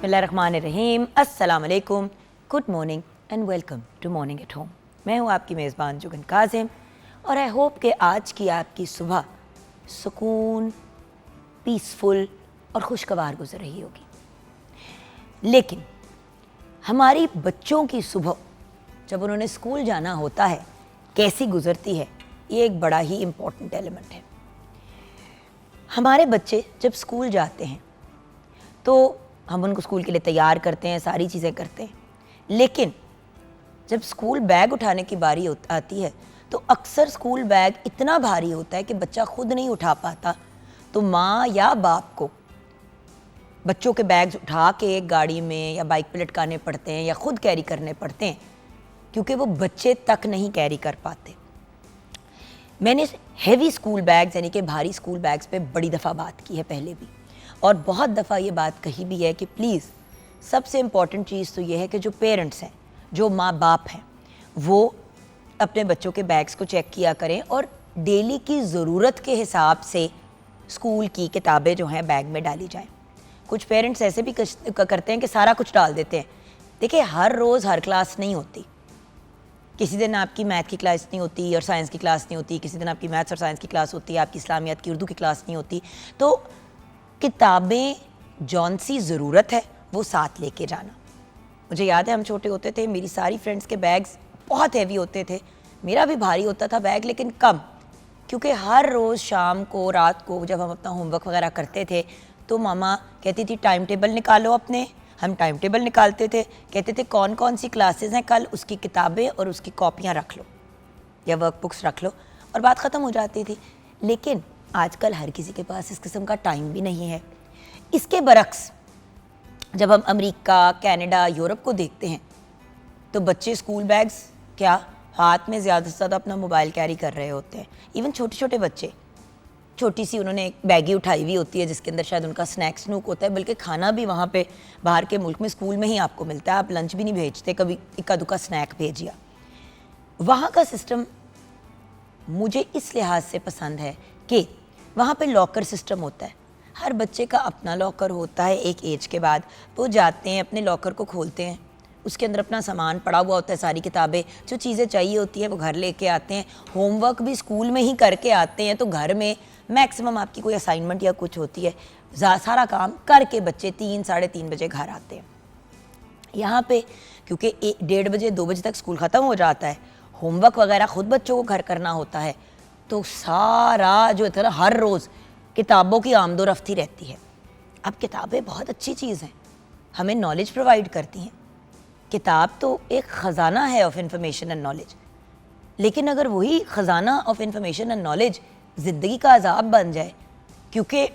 बिस्मिल्लाहिर्रहमानिर्रहीम, अस्सलाम वालेकुम, good morning and welcome to morning at home. मैं हूँ आपकी मेज़बान जुगन काजिम और आई होप कि आज की आपकी सुबह सुकून, पीसफुल और खुशगवार गुजर रही होगी। लेकिन हमारी बच्चों की सुबह जब उन्होंने स्कूल जाना होता है कैसी गुजरती है, ये एक बड़ा ही इम्पोर्टेंट एलिमेंट है। हमारे बच्चे जब स्कूल जाते हैं तो हम उनको स्कूल के लिए तैयार करते हैं, सारी चीज़ें करते हैं, लेकिन जब स्कूल बैग उठाने की बारी आती है तो अक्सर स्कूल बैग इतना भारी होता है कि बच्चा खुद नहीं उठा पाता, तो माँ या बाप को बच्चों के बैग्स उठा के एक गाड़ी में या बाइक पे लटकाने पड़ते हैं या खुद कैरी करने पड़ते हैं, क्योंकि वो बच्चे तक नहीं कैरी कर पाते। मैंने हैवी स्कूल बैग्स यानी कि भारी स्कूल बैग्स पे बड़ी दफ़ा बात की है पहले भी, और बहुत दफ़ा ये बात कही भी है कि प्लीज़ सबसे इम्पॉर्टेंट चीज़ तो ये है कि जो पेरेंट्स हैं, जो माँ बाप हैं, वो अपने बच्चों के बैग्स को चेक किया करें और डेली की ज़रूरत के हिसाब से स्कूल की किताबें जो हैं बैग में डाली जाएं। कुछ पेरेंट्स ऐसे भी करते हैं कि सारा कुछ डाल देते हैं। देखिए, हर रोज़ हर क्लास नहीं होती। किसी दिन आपकी मैथ की क्लास नहीं होती और साइंस की क्लास नहीं होती, किसी दिन आपकी मैथ्स और साइंस की क्लास होती है, आपकी इस्लामियात की उर्दू की क्लास नहीं होती। तो किताबें जौन सी ज़रूरत है वो साथ लेके जाना। मुझे याद है हम छोटे होते थे, मेरी सारी फ्रेंड्स के बैग्स बहुत हैवी होते थे, मेरा भी भारी होता था बैग, लेकिन कम, क्योंकि हर रोज़ शाम को रात को जब हम अपना होमवर्क वगैरह करते थे तो मामा कहती थी टाइम टेबल निकालो अपने। हम टाइम टेबल निकालते थे, कहते थे कौन कौन सी क्लासेस हैं कल, उसकी किताबें और उसकी कॉपियाँ रख लो या वर्क बुक्स रख लो, और बात ख़त्म हो जाती थी। लेकिन आजकल हर किसी के पास इस किस्म का टाइम भी नहीं है। इसके बरक्स जब हम अमेरिका, कनाडा, यूरोप को देखते हैं तो बच्चे स्कूल बैग्स क्या हाथ में ज़्यादा से ज़्यादा अपना मोबाइल कैरी कर रहे होते हैं। इवन छोटे छोटे बच्चे, छोटी सी उन्होंने एक बैगी उठाई हुई होती है जिसके अंदर शायद उनका स्नैक्स नूक होता है, बल्कि खाना भी वहाँ पे बाहर के मुल्क में स्कूल में ही आपको मिलता है, आप लंच भी नहीं भेजते, कभी इक्का दुक्का स्नैक भेजिया। वहाँ का सिस्टम मुझे इस लिहाज से पसंद है कि वहाँ पे लॉकर सिस्टम होता है। हर बच्चे का अपना लॉकर होता है। एक एज के बाद वो जाते हैं, अपने लॉकर को खोलते हैं, उसके अंदर अपना सामान पड़ा हुआ होता है, सारी किताबें, जो चीज़ें चाहिए होती हैं वो घर लेके आते हैं। होमवर्क भी स्कूल में ही करके आते हैं, तो घर में मैक्सिमम आपकी कोई असाइनमेंट या कुछ होती है, सारा काम करके बच्चे 3 साढ़े 3 बजे घर आते हैं। यहाँ पे क्योंकि 1-1:30 बजे 2 बजे तक स्कूल ख़त्म हो जाता है, होमवर्क वगैरह ख़ुद बच्चों को घर करना होता है, तो सारा जो है हर रोज़ किताबों की आमदोरफ्ती रहती है। अब किताबें बहुत अच्छी चीज़ हैं, हमें नॉलेज प्रोवाइड करती हैं। किताब तो एक ख़जाना है ऑफ इंफॉर्मेशन एंड नॉलेज, लेकिन अगर वही ख़जाना ऑफ इंफॉर्मेशन एंड नॉलेज ज़िंदगी का अजाब बन जाए, क्योंकि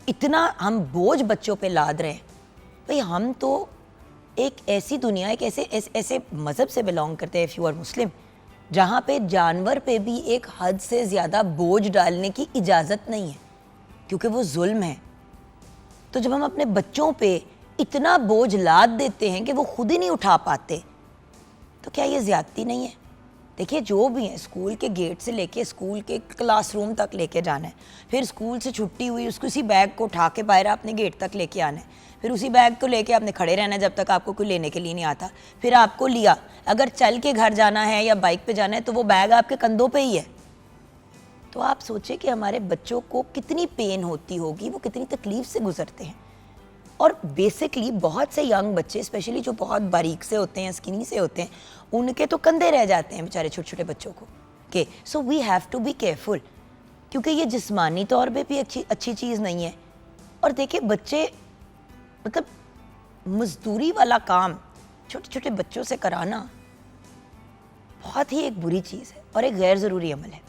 इतना हम बोझ बच्चों पे लाद रहे हैं। भाई, हम तो एक ऐसी दुनिया, एक ऐसे मज़हब से बिलोंग करते हैं, इफ़ यू आर मुस्लिम, जहाँ पे जानवर पे भी एक हद से ज़्यादा बोझ डालने की इजाज़त नहीं है, क्योंकि वो जुल्म है। तो जब हम अपने बच्चों पे इतना बोझ लाद देते हैं कि वो खुद ही नहीं उठा पाते, तो क्या ये ज़्यादती नहीं है? देखिए, जो भी है स्कूल के गेट से लेके स्कूल के क्लासरूम तक लेके जाना है, फिर स्कूल से छुट्टी हुई उसको उसी बैग को उठा के बाहर अपने गेट तक लेके आना है, फिर उसी बैग को लेके आपने खड़े रहना है जब तक आपको कोई लेने के लिए नहीं आता, फिर आपको लिया, अगर चल के घर जाना है या बाइक पे जाना है तो वो बैग आपके कंधों पे ही है। तो आप सोचें कि हमारे बच्चों को कितनी पेन होती होगी, वो कितनी तकलीफ़ से गुजरते हैं। और बेसिकली बहुत से यंग बच्चे, स्पेशली जो बहुत बारीक से होते हैं, स्किनी से होते हैं, उनके तो कंधे रह जाते हैं बेचारे छोटे छोटे बच्चों को के। So we have to be careful, क्योंकि ये जिस्मानी तौर पे भी अच्छी चीज़ नहीं है। और देखिए, बच्चे मतलब मजदूरी वाला काम छोटे छोटे बच्चों से कराना बहुत ही एक बुरी चीज़ है और एक गैर ज़रूरी अमल है।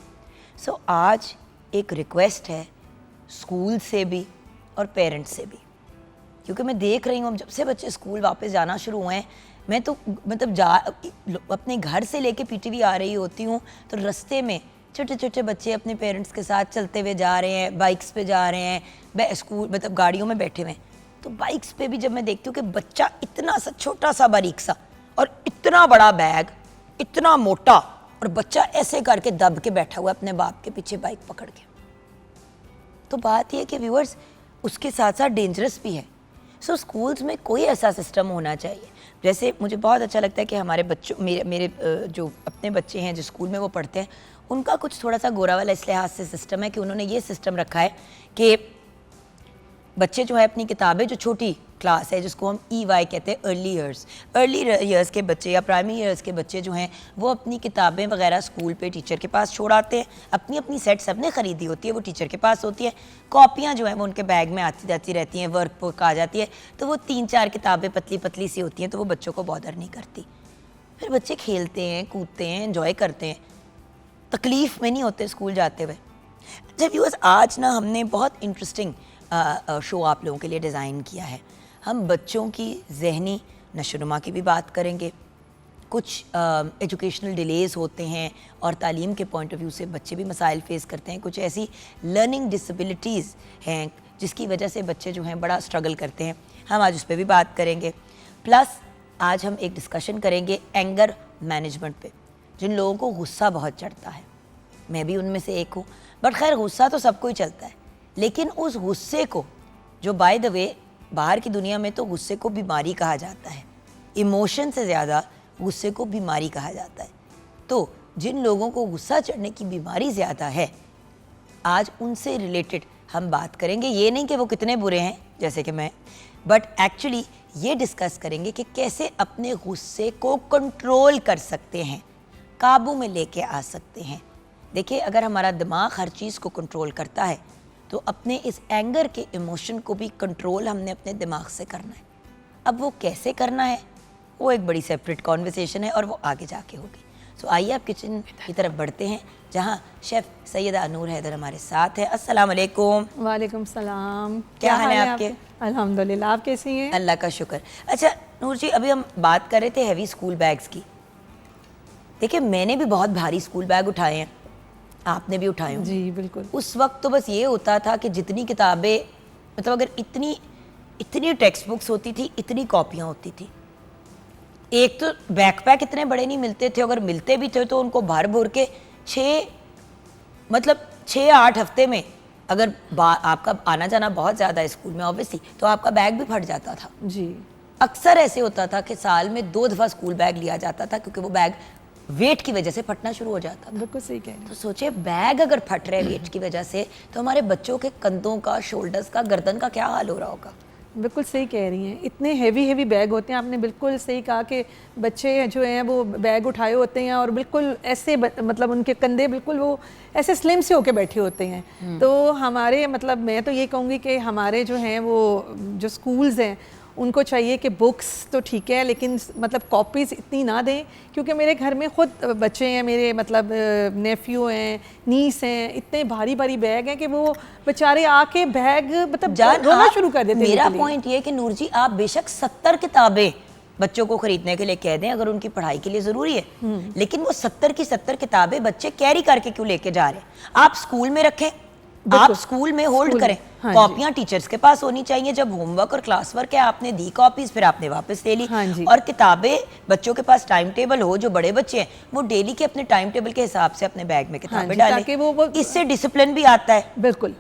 सो आज एक रिक्वेस्ट है स्कूल से भी और पेरेंट्स से भी, क्योंकि मैं देख रही हूँ जब से बच्चे स्कूल वापस जाना शुरू हुए हैं, मैं तो मतलब अपने घर से लेके पीटीवी आ रही होती हूँ तो रास्ते में छोटे छोटे बच्चे अपने पेरेंट्स के साथ चलते हुए जा रहे हैं, बाइक्स पे जा रहे हैं, स्कूल मतलब गाड़ियों में बैठे हुए हैं। तो बाइक्स पे भी जब मैं देखती हूँ कि बच्चा इतना सा छोटा सा बारीक सा और इतना बड़ा बैग, इतना मोटा, और बच्चा ऐसे करके दब के बैठा हुआ है अपने बाप के पीछे बाइक पकड़ के। तो बात यह कि व्यूअर्स, उसके साथ साथ डेंजरस भी है। सो स्कूल्स में कोई ऐसा सिस्टम होना चाहिए, जैसे मुझे बहुत अच्छा लगता है कि हमारे बच्चों मेरे जो अपने बच्चे हैं जिस स्कूल में वो पढ़ते हैं, उनका कुछ थोड़ा सा गोरा वाला इस लिहाज से सिस्टम है कि उन्होंने ये सिस्टम रखा है कि बच्चे जो है अपनी किताबें, जो छोटी क्लास है जिसको हम EY कहते हैं, अर्ली ईयर्स के बच्चे या प्राइमरी ईयर्स के बच्चे जो हैं वो अपनी किताबें वगैरह स्कूल पे टीचर के पास छोड़ आते हैं। अपनी अपनी सेट सबने ख़रीदी होती है, वो टीचर के पास होती है। कॉपियाँ जो हैं वो उनके बैग में आती जाती रहती हैं, वर्क बुक आ जाती है, तो वो 3-4 किताबें पतली पतली सी होती हैं, तो वो बच्चों को बॉदर नहीं करती। फिर बच्चे खेलते हैं, कूदते हैं, एंजॉय करते हैं, तकलीफ़ में नहीं होते स्कूल जाते हुए। जब व्यूअर्स आज ना हमने बहुत इंटरेस्टिंग शो आप लोगों के लिए डिज़ाइन किया है। हम बच्चों की ज़हनी नशोनुमा की भी बात करेंगे, कुछ एजुकेशनल डिलेज़ होते हैं और तालीम के पॉइंट ऑफ व्यू से बच्चे भी मसाइल फेस करते हैं, कुछ ऐसी लर्निंग डिसेबिलिटीज़ हैं जिसकी वजह से बच्चे जो हैं बड़ा स्ट्रगल करते हैं, हम आज उस पर भी बात करेंगे। प्लस आज हम एक डिस्कशन करेंगे एंगर मैनेजमेंट पे। जिन लोगों को गुस्सा बहुत चढ़ता है, मैं भी उनमें से एक हूँ, बट खैर गुस्सा तो सबको ही चलता है, लेकिन उस गुस्से को, जो बाय द वे बाहर की दुनिया में तो गुस्से को बीमारी कहा जाता है, इमोशन से ज़्यादा गुस्से को बीमारी कहा जाता है, तो जिन लोगों को गुस्सा चढ़ने की बीमारी ज़्यादा है, आज उनसे रिलेटेड हम बात करेंगे। ये नहीं कि वो कितने बुरे हैं जैसे कि मैं, बट एक्चुअली ये डिस्कस करेंगे कि कैसे अपने गुस्से को कंट्रोल कर सकते हैं, काबू में लेके आ सकते हैं। देखिए, अगर हमारा दिमाग हर चीज़ को कंट्रोल करता है तो अपने इस एंगर के इमोशन को भी कंट्रोल हमने अपने दिमाग से करना है। अब वो कैसे करना है वो एक बड़ी सेपरेट कॉन्वर्सेशन है और वो आगे जाके होगी। सो आइए आप किचन की तरफ बढ़ते हैं जहाँ शेफ़ सैयदा नूर हैदर हमारे साथ है। अस्सलाम वालेकुम। वालेकुम सलाम। क्या हाल है आपके? अल्हम्दुलिल्लाह, आप कैसी हैं? अल्लाह का शुक्र। अच्छा नूर जी, अभी हम बात कर रहे थे हैवी स्कूल बैग्स की। देखिए, मैंने भी बहुत भारी स्कूल बैग उठाए हैं, आपने भी उठाए हो। जी बिल्कुल। उस वक्त तो बस ये होता था कि जितनी किताबें, मतलब अगर इतनी टेक्स्ट बुक्स होती थी, इतनी कॉपियाँ होती थी। एक तो बैकपैक इतने बड़े नहीं मिलते थे, अगर मिलते भी थे तो उनको भर भर के 6-8 हफ्ते में, अगर आपका आना जाना बहुत ज़्यादा है स्कूल में ऑब्वियसली, तो आपका बैग भी फट जाता था। जी, अक्सर ऐसे होता था कि साल में 2 दफ़ा स्कूल बैग लिया जाता था, क्योंकि वो बैग वेट की वजह से फटना शुरू हो जाता था। बिल्कुल सही कह रहे हैं। तो सोचिए, बैग अगर फट रहे वेट की वजह से, तो हमारे बच्चों के कंधों का, शोल्डर्स का, गर्दन का क्या हाल हो रहा होगा। बिल्कुल सही कह रही हैं, इतने हेवी बैग होते हैं। आपने बिल्कुल सही कहा कि बच्चे जो हैं वो बैग उठाए होते हैं और बिल्कुल ऐसे मतलब उनके कंधे बिल्कुल वो ऐसे स्लिम से होके बैठे होते हैं। तो हमारे मतलब मैं तो ये कहूँगी कि हमारे जो हैं वो जो स्कूल्स हैं उनको चाहिए कि बुक्स तो ठीक है, लेकिन मतलब कॉपीज़ इतनी ना दें, क्योंकि मेरे घर में ख़ुद बच्चे हैं, मेरे मतलब नेफ्यू हैं, नीस हैं, इतने भारी बैग हैं कि वो बेचारे आके बैग मतलब रोना शुरू कर देते हैं। मेरा पॉइंट ये है कि नूर जी, आप बेशक 70 किताबें बच्चों को खरीदने के लिए कह दें अगर उनकी पढ़ाई के लिए ज़रूरी है, लेकिन वो 70 की 70 किताबें बच्चे कैरी करके क्यों लेके जा रहे हैं? आप स्कूल में रखें, आप स्कूल में होल्ड करें। हाँ, कॉपियां टीचर्स के पास होनी चाहिए। जब होमवर्क और क्लास वर्क है, आपने दी कॉपीज, फिर आपने वापस ले ली। हाँ, और किताबें बच्चों के पास टाइम टेबल हो, जो बड़े बच्चे हैं वो डेली के अपने टाइम टेबल के हिसाब से अपने बैग में किताबें डालें, इससे डिसिप्लिन भी आता है। बिल्कुल।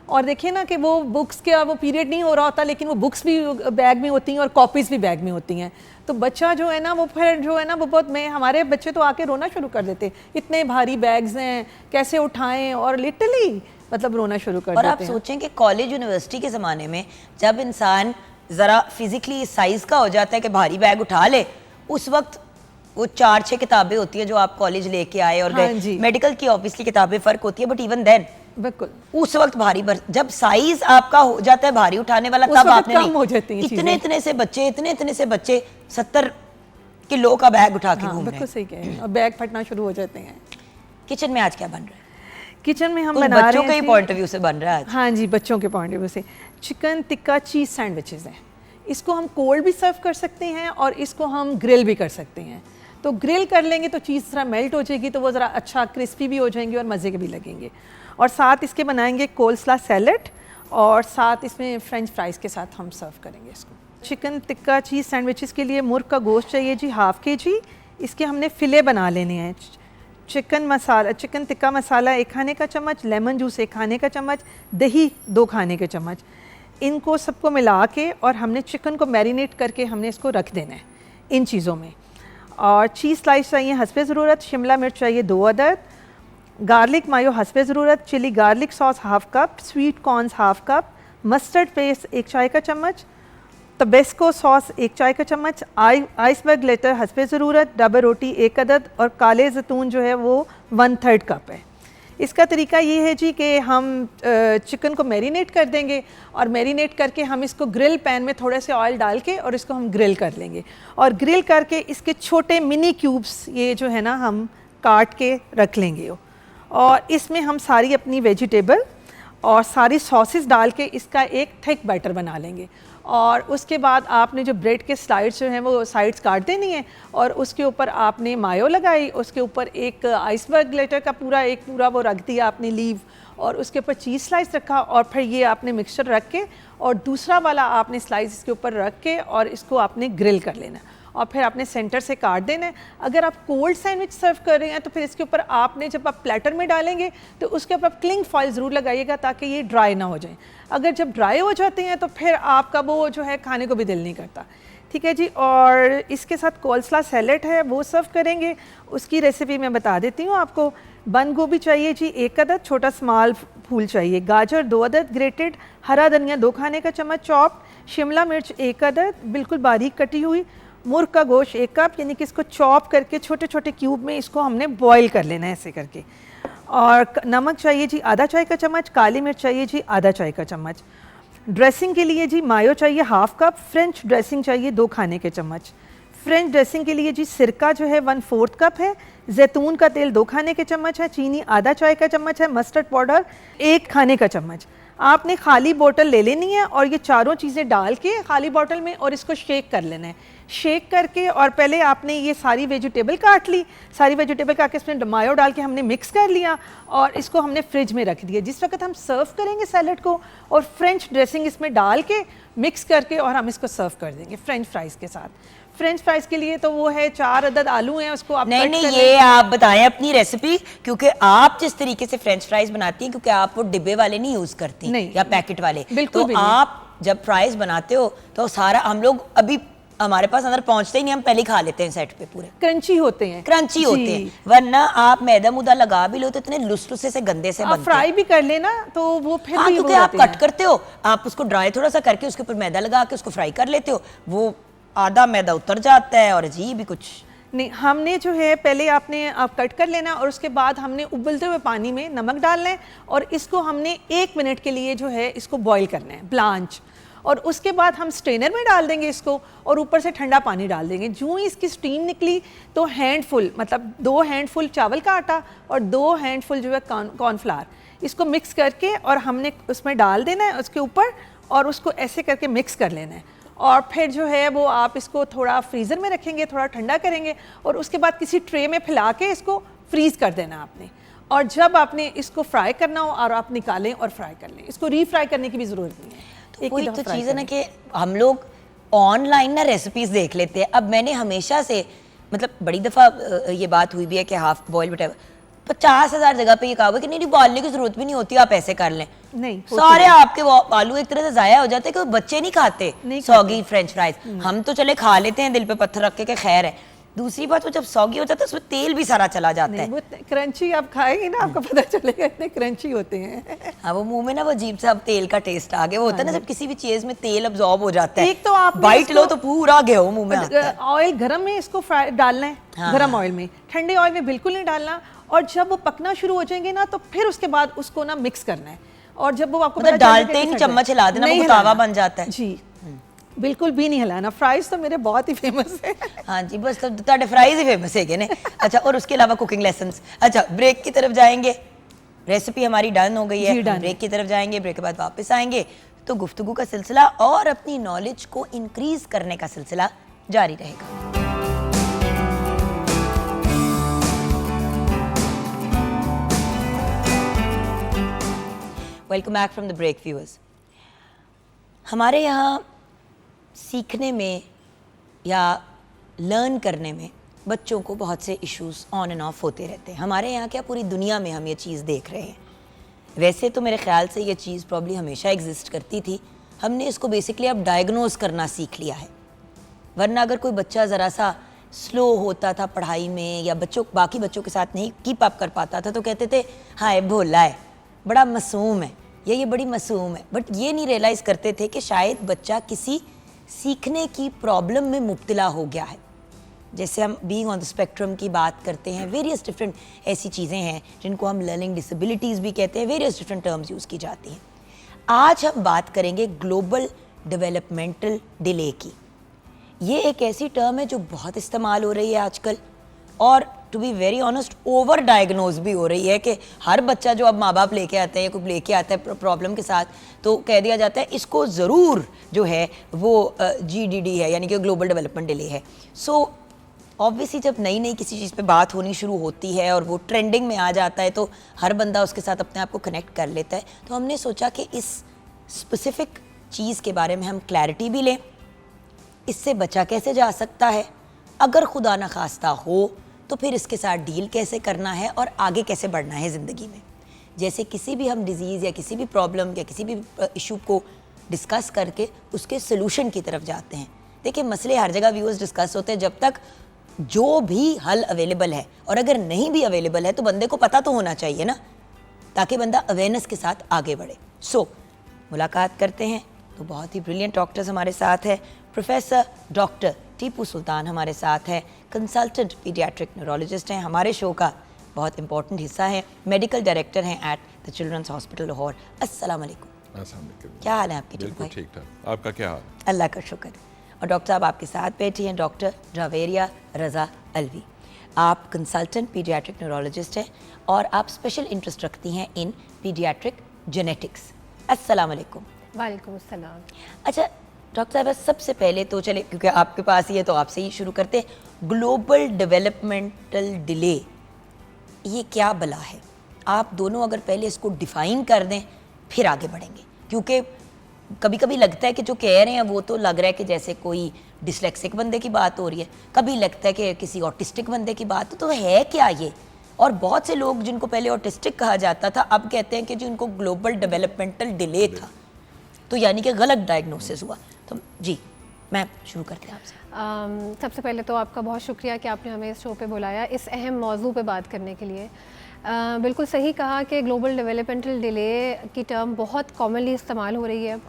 और देखिए ना कि वो बुक्स का वो पीरियड नहीं हो रहा होता, लेकिन वो बुक्स भी बैग में होती हैं और कॉपीज़ भी बैग में होती हैं। तो बच्चा जो है ना वो फिर जो है ना वो बहुत, हमारे बच्चे तो आके रोना शुरू कर देते, इतने भारी बैग्स हैं कैसे उठाएं, और लिटरली मतलब रोना शुरू कर देते हैं। और आप सोचें कि कॉलेज यूनिवर्सिटी के ज़माने में जब इंसान ज़रा फिजिकली इस साइज़ का हो जाता है कि भारी बैग उठा ले, उस वक्त वो 4-6 किताबें होती हैं जो आप कॉलेज लेके आए और गए। मेडिकल की ऑब्वियसली किताबें फ़र्क होती है, बट इवन देन बिल्कुल उस वक्त भारी जब साइज आपका हो जाता है भारी उठाने वाला, तब आपने कम हो जाती हैं इतने से बच्चे 70 किलो का बैग उठा के घूम रहे हैं। बिल्कुल सही कह रहे हैं, और बैग फटना शुरू हो जाते हैं। किचन में आज क्या बन रहा है? किचन में हम बना रहे हैं, बच्चों के पॉइंट ऑफ व्यू से बन रहा है आज। हाँ जी, बच्चों के पॉइंट ऑफ व्यू से चिकन टिक्का चीज़ सैंडविचेस हैं। इसको हम कोल्ड भी सर्व कर सकते हैं और इसको हम ग्रिल भी कर सकते हैं। तो ग्रिल कर लेंगे तो चीज़ ज़रा मेल्ट हो जाएगी, तो वो ज़रा अच्छा क्रिस्पी भी हो जाएंगे और मज़े के भी लगेंगे। और साथ इसके बनाएंगे कोल्स्ला सैलड, और साथ इसमें फ्रेंच फ्राइज़ के साथ हम सर्व करेंगे इसको। चिकन टिक्का चीज़ सैंडविचेस के लिए मुर्ग का गोश्त चाहिए जी 1/2 kg। इसके हमने फ़िले बना लेने हैं। चिकन टिक्का मसाला 1 खाने का चम्मच, लेमन जूस 1 खाने का चम्मच, दही 2 खाने के चम्मच। इनको सबको मिला के और हमने चिकन को मैरिनेट करके हमने इसको रख देना है इन चीज़ों में। और चीज़ स्लाइस चाहिए हस्बे ज़रूरत, शिमला मिर्च चाहिए 2 अदद, गार्लिक मायो हस्बे ज़रूरत, chilli garlic sauce half cup, sweet corns half cup, mustard paste 1 चाय का चम्मच, तबेस्को सॉस 1 चाय का चम्मच, आइसबर्ग ग्लिटर हस्बे ज़रूरत, डबल रोटी 1 अदद और काले जैतून जो है वो 1/3 कप है। इसका तरीका ये है जी कि हम चिकन को मैरिनेट कर देंगे और मैरिनेट करके हम इसको ग्रिल पैन में थोड़े से ऑयल डाल के और इसको हम ग्रिल कर लेंगे और ग्रिल करके इसके छोटे मिनी क्यूब्स ये जो है ना हम काट के रख लेंगे और इसमें हम सारी अपनी वेजिटेबल और सारी सॉसेस डाल के इसका एक थिक बैटर बना लेंगे। और उसके बाद आपने जो ब्रेड के स्लाइड्स जो हैं वो साइड्स काट देनी है और उसके ऊपर आपने मायो लगाई, उसके ऊपर एक आइसबर्ग ग्लिटर का पूरा वो रख दिया आपने लीव और उसके ऊपर चीज़ स्लाइस रखा और फिर ये आपने मिक्सचर रख के और दूसरा वाला आपने स्लाइस इसके ऊपर रख के और इसको आपने ग्रिल कर लेना और फिर आपने सेंटर से काट देना है। अगर आप कोल्ड सैंडविच सर्व कर रहे हैं तो फिर इसके ऊपर आपने जब आप प्लेटर में डालेंगे तो उसके ऊपर क्लिंग फॉइल ज़रूर लगाइएगा ताकि ये ड्राई ना हो जाए। अगर जब ड्राई हो जाते हैं तो फिर आपका वो जो है खाने को भी दिल नहीं करता। ठीक है जी। और इसके साथ कोल्स्ला सैलेड है वो सर्व करेंगे, उसकी रेसिपी मैं बता देती हूँ आपको। बंद गोभी चाहिए जी 1 अदद, छोटा स्मॉल फूल चाहिए, गाजर 2 अदद ग्रेटेड, हरा धनिया 2 खाने का चम्मच चॉप, शिमला मिर्च 1 अदद बिल्कुल बारीक कटी हुई, मुर्ग का गोश्त 1 कप यानी कि इसको चॉप करके छोटे छोटे क्यूब में इसको हमने बॉईल कर लेना है ऐसे करके। और नमक चाहिए जी आधा चाय का चम्मच, काली मिर्च चाहिए जी आधा चाय का चम्मच। ड्रेसिंग के लिए जी मायो चाहिए हाफ़ कप, फ्रेंच ड्रेसिंग चाहिए 2 खाने के चम्मच। फ्रेंच ड्रेसिंग के लिए जी सिरका जो है 1/4 कप है, जैतून का तेल 2 खाने के चम्मच है, चीनी आधा चाय का चम्मच है, मस्टर्ड पाउडर 1 खाने का चम्मच। आपने खाली बोतल ले लेनी है और ये चारों चीज़ें डाल के खाली बोतल में और इसको शेक कर लेना है। शेक करके और पहले आपने ये सारी वेजिटेबल काट ली, सारी वेजिटेबल काट के इसमें मायो डाल के हमने मिक्स कर लिया और इसको हमने फ्रिज में रख दिया। जिस वक्त हम सर्व करेंगे सैलड को और फ्रेंच ड्रेसिंग इसमें डाल के मिक्स करके और हम इसको सर्व कर देंगे फ्रेंच फ्राइज़ के साथ। फ्रेंच फ्राइज के लिए तो वो है 4 अदद आलू हैं, उसको आप नहीं ये आप बताएं अपनी रेसिपी, क्योंकि आप जिस तरीके से फ्रेंच फ्राइज बनाती हैं, क्योंकि आप वो डिब्बे वाले नहीं यूज करती नहीं, या पैकेट वाले, बिल्कुल तो आप जब फ्राइज बनाते हो तो सारा हम लोग अभी हमारे पास अंदर पहुंचते ही नहीं, हम पहले खा लेते हैं सेट पे, पूरे क्रंची होते हैं, क्रंची होते हैं। वरना आप मैदा मुदा लगा भी लो तो इतने लुसलुसे से गंदे से बनते हैं। फ्राई भी कर लेना तो वो फिर हाँ, भी क्योंकि आप कट करते हो, आप उसको ड्राई थोड़ा सा करके उसके ऊपर मैदा लगा के उसको फ्राई कर लेते हो, वो आधा मैदा उतर जाता है और अजीब ही कुछ नहीं। हमने जो है पहले आपने आप कट कर लेना और उसके बाद हमने उबलते हुए पानी में नमक डालना है और इसको हमने 1 मिनट के लिए जो है इसको बॉईल करना है ब्लांच, और उसके बाद हम स्ट्रेनर में डाल देंगे इसको और ऊपर से ठंडा पानी डाल देंगे। जो ही इसकी स्टीम निकली तो हैंडफुल, मतलब 2 हैंडफुल चावल का आटा और 2 हैंडफुल जो है कॉर्नफ्लावर, इसको मिक्स करके और हमने उसमें डाल देना है उसके ऊपर और उसको ऐसे करके मिक्स कर लेना है। और फिर जो है वो आप इसको थोड़ा फ्रीज़र में रखेंगे, थोड़ा ठंडा करेंगे और उसके बाद किसी ट्रे में फैला के इसको फ्रीज़ कर देना आपने। और जब आपने इसको फ्राई करना हो और आप निकालें और फ्राई कर लें, इसको रीफ्राई करने की भी ज़रूरत नहीं है। तो वही तो चीज़ है ना कि हम लोग ऑनलाइन ना रेसिपीज देख लेते हैं। अब मैंने हमेशा से, मतलब बड़ी दफ़ा ये बात हुई भी है कि हाफ बॉयल बटे 50,000 जगह पे ये कहा हुआ कि नहीं बॉलने की जरूरत भी नहीं होती, आप ऐसे कर लें। नहीं, सारे आपके आलू एक तरह से जाया हो जाते हैं कि बच्चे नहीं खाते सौगी फ्रेंच फ्राइज। हम तो चले खा लेते हैं दिल पे पत्थर रख के खैर है, दूसरी बात वो जब सौगी हो जाता है उसमें तेल भी सारा चला जाता है। वो क्रंची आप खाएंगे ना आपको पता चलेगा इतने क्रंची होते हैं। हाँ, वो मुंह में ना वो अजीब सा अब तेल का टेस्ट आ गया। वो होता है ना जब किसी भी चीज में तेल अब्जॉर्ब हो जाता है, एक तो आप बाइट लो तो पूरा गेहूं मुंह में आता है। ऑयल गरम में इसको फ्राई डालना है, हाँ, गरम ऑयल में, ठंडे ऑयल में बिल्कुल नहीं डालना। और जब वो पकना शुरू हो जाएंगे ना तो फिर उसके बाद उसको ना मिक्स करना है और जब वो आपको मतलब डालते ही नहीं चम्मच हिला देना, वो तावा बन जाता है जी, बिल्कुल भी नहीं हिलाना। फ्राइज तो मेरे बहुत ही फेमस है। हाँ जी, बस तो ਤੁਹਾਡੇ फ्राइज ही फेमस है ने। अच्छा, और उसके अलावा कुकिंग लेसन्स। अच्छा, ब्रेक की तरफ जाएंगे, रेसिपी हमारी डन हो गई है, ब्रेक की तरफ जाएंगे, ब्रेक के बाद वापस आएंगे तो गुफ्तगू का सिलसिला और अपनी नॉलेज को इंक्रीज करने का सिलसिला जारी रहेगा। Welcome back from the break viewers. हमारे यहाँ सीखने में या लर्न करने में बच्चों को बहुत से इश्यूज़ ऑन एंड ऑफ होते रहते हैं। हमारे यहाँ क्या पूरी दुनिया में हम ये चीज़ देख रहे हैं। वैसे तो मेरे ख्याल से ये चीज़ प्रॉब्ली हमेशा एग्जिस्ट करती थी, हमने इसको बेसिकली अब डायग्नोज करना सीख लिया है। वरना अगर कोई बच्चा ज़रा सा स्लो होता था पढ़ाई में या बाकी बच्चों के साथ नहीं कीप अप कर पाता था तो कहते थे हाँ ये भोला है, बड़ा मासूम है, ये बड़ी मासूम है। बट ये नहीं रियलाइज़ करते थे कि शायद बच्चा किसी सीखने की प्रॉब्लम में मुब्तला हो गया है। जैसे हम बीइंग ऑन द स्पेक्ट्रम की बात करते हैं, वेरियस डिफरेंट ऐसी चीज़ें हैं जिनको हम लर्निंग डिसेबिलिटीज़ भी कहते हैं, वेरियस डिफरेंट टर्म्स यूज़ की जाती हैं। आज हम बात करेंगे ग्लोबल डेवलपमेंटल डिले की। ये एक ऐसी टर्म है जो बहुत इस्तेमाल हो रही है आजकल, और to be very honest over diagnose भी हो रही है कि हर बच्चा जो अब माँ बाप लेके आते हैं, कोई लेके आता है प्रॉब्लम के साथ, तो कह दिया जाता है इसको ज़रूर जो है वो GDD है, यानी कि ग्लोबल डेवलपमेंट डिले है। सो ऑब्वियसली जब नई नई किसी चीज़ पे बात होनी शुरू होती है और वो ट्रेंडिंग में आ जाता है तो हर बंदा उसके साथ अपने आप को कनेक्ट कर लेता है। तो हमने सोचा कि इस स्पेसिफिक चीज़ के बारे में हम क्लैरिटी भी लें, इससे बचा कैसे जा सकता है, अगर खुदा न खास्ता हो तो फिर इसके साथ डील कैसे करना है और आगे कैसे बढ़ना है ज़िंदगी में। जैसे किसी भी हम डिज़ीज़ या किसी भी प्रॉब्लम या किसी भी इशू को डिस्कस करके उसके सोल्यूशन की तरफ जाते हैं। देखिए मसले हर जगह व्यूअर्स डिस्कस होते हैं जब तक जो भी हल अवेलेबल है, और अगर नहीं भी अवेलेबल है तो बंदे को पता तो होना चाहिए ना, ताकि बंदा अवेयरनेस के साथ आगे बढ़े। सो मुलाकात करते हैं तो बहुत ही ब्रिलियंट डॉक्टर्स हमारे साथ है। प्रोफेसर डॉक्टर टीपू सुल्तान हमारे साथ हैं, कंसल्टेंट पीडियाट्रिक न्यूरोलॉजिस्ट हैं, हमारे शो का बहुत इंपॉर्टेंट हिस्सा है, मेडिकल डायरेक्टर हैं at the children's hospital Lahore. अस्सलाम वालेकुम। क्या हाल है आपके? बिल्कुल ठीक ठाक, आपका क्या हाल? अल्लाह का शुक्र। और डॉक्टर साहब आपके साथ बैठी हैं डॉक्टर जावेरिया रज़ा अलवी। आप कंसल्टेंट पीडियाट्रिक न्यूरोलॉजिस्ट हैं और आप स्पेशल इंटरेस्ट रखती हैं इन पीडियाट्रिक जेनेटिक्स। अस्सलाम वालेकुम। वालेकुम अस्सलाम। अच्छा डॉक्टर साहब, सबसे पहले तो चले क्योंकि आपके पास ही है तो आपसे ही शुरू करते हैं। ग्लोबल डेवलपमेंटल डिले ये क्या बला है? आप दोनों अगर पहले इसको डिफ़ाइन कर दें फिर आगे बढ़ेंगे, क्योंकि कभी कभी लगता है कि जो कह रहे हैं वो तो लग रहा है कि जैसे कोई डिस्लेक्सिक बंदे की बात हो रही है, कभी लगता है कि किसी ऑटिस्टिक बंदे की बात तो है क्या ये? और बहुत से लोग जिनको पहले ऑटिस्टिक कहा जाता था अब कहते हैं कि जो उनको ग्लोबल डेवलपमेंटल डिले था, तो यानी कि गलत डायग्नोसिस हुआ। तो जी मैं शुरू करते हैं आपसे। सबसे पहले तो आपका बहुत शुक्रिया कि आपने हमें इस शो पे बुलाया, इस अहम मौजू पे बात करने के लिए। बिल्कुल सही कहा कि ग्लोबल डेवलपमेंटल डिले की टर्म बहुत कॉमनली इस्तेमाल हो रही है,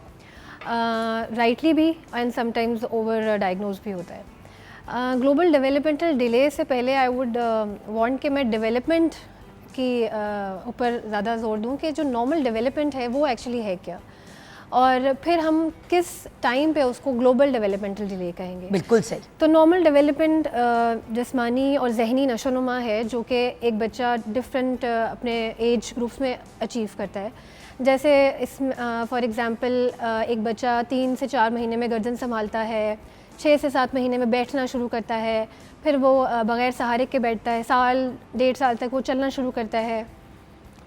राइटली भी एंड समटाइम्स ओवर डायग्नोज भी होता है। ग्लोबल डेवलपमेंटल डिले से पहले आई वुड वांट कि मैं डेवलपमेंट की ऊपर ज़्यादा जोर दूं कि जो नॉर्मल डेवलपमेंट है वो एक्चुअली है क्या, और फिर हम किस टाइम पे उसको ग्लोबल डेवलपमेंटल डिले कहेंगे। बिल्कुल सही। तो नॉर्मल डेवलपमेंट जिस्मानी और जहनी नशोनुमा है जो कि एक बच्चा डिफरेंट अपने एज ग्रुप्स में अचीव करता है। जैसे इस फॉर एग्ज़ाम्पल एक बच्चा 3 से 4 महीने में गर्दन संभालता है, 6 से 7 महीने में बैठना शुरू करता है, फिर वो बग़ैर सहारे के बैठता है, साल 1.5 साल तक वो चलना शुरू करता है।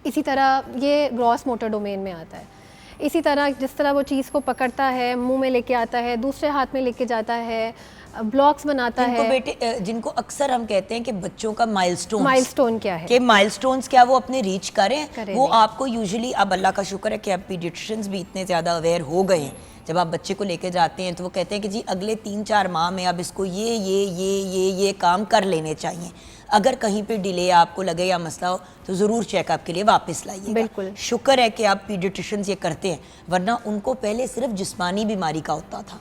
इसी तरह ये ग्रॉस मोटर डोमेन में आता है। इसी तरह जिस तरह वो चीज़ को पकड़ता है, मुंह में लेके आता है, दूसरे हाथ में लेके जाता है, ब्लॉक्स बनाता है। जिनको अक्सर हम कहते हैं कि बच्चों का माइलस्टोन क्या है, कि माइलस्टोन्स क्या वो अपने रीच करें वो नहीं। आपको यूजुअली, अब अल्लाह का शुक्र है कि अब पीडियाट्रिशियंस भी इतने ज़्यादा अवेयर हो गए हैं, जब आप बच्चे को लेके जाते हैं तो वो कहते हैं कि जी अगले 3-4 माह में अब इसको ये काम कर लेने चाहिए। अगर कहीं पे डिले आपको लगे या मसला हो तो ज़रूर चेकअप के लिए वापस लाइए। बिल्कुल शुक्र है कि आप पीडियाट्रिशियंस ये करते हैं, वरना उनको पहले सिर्फ जिस्मानी बीमारी का होता था।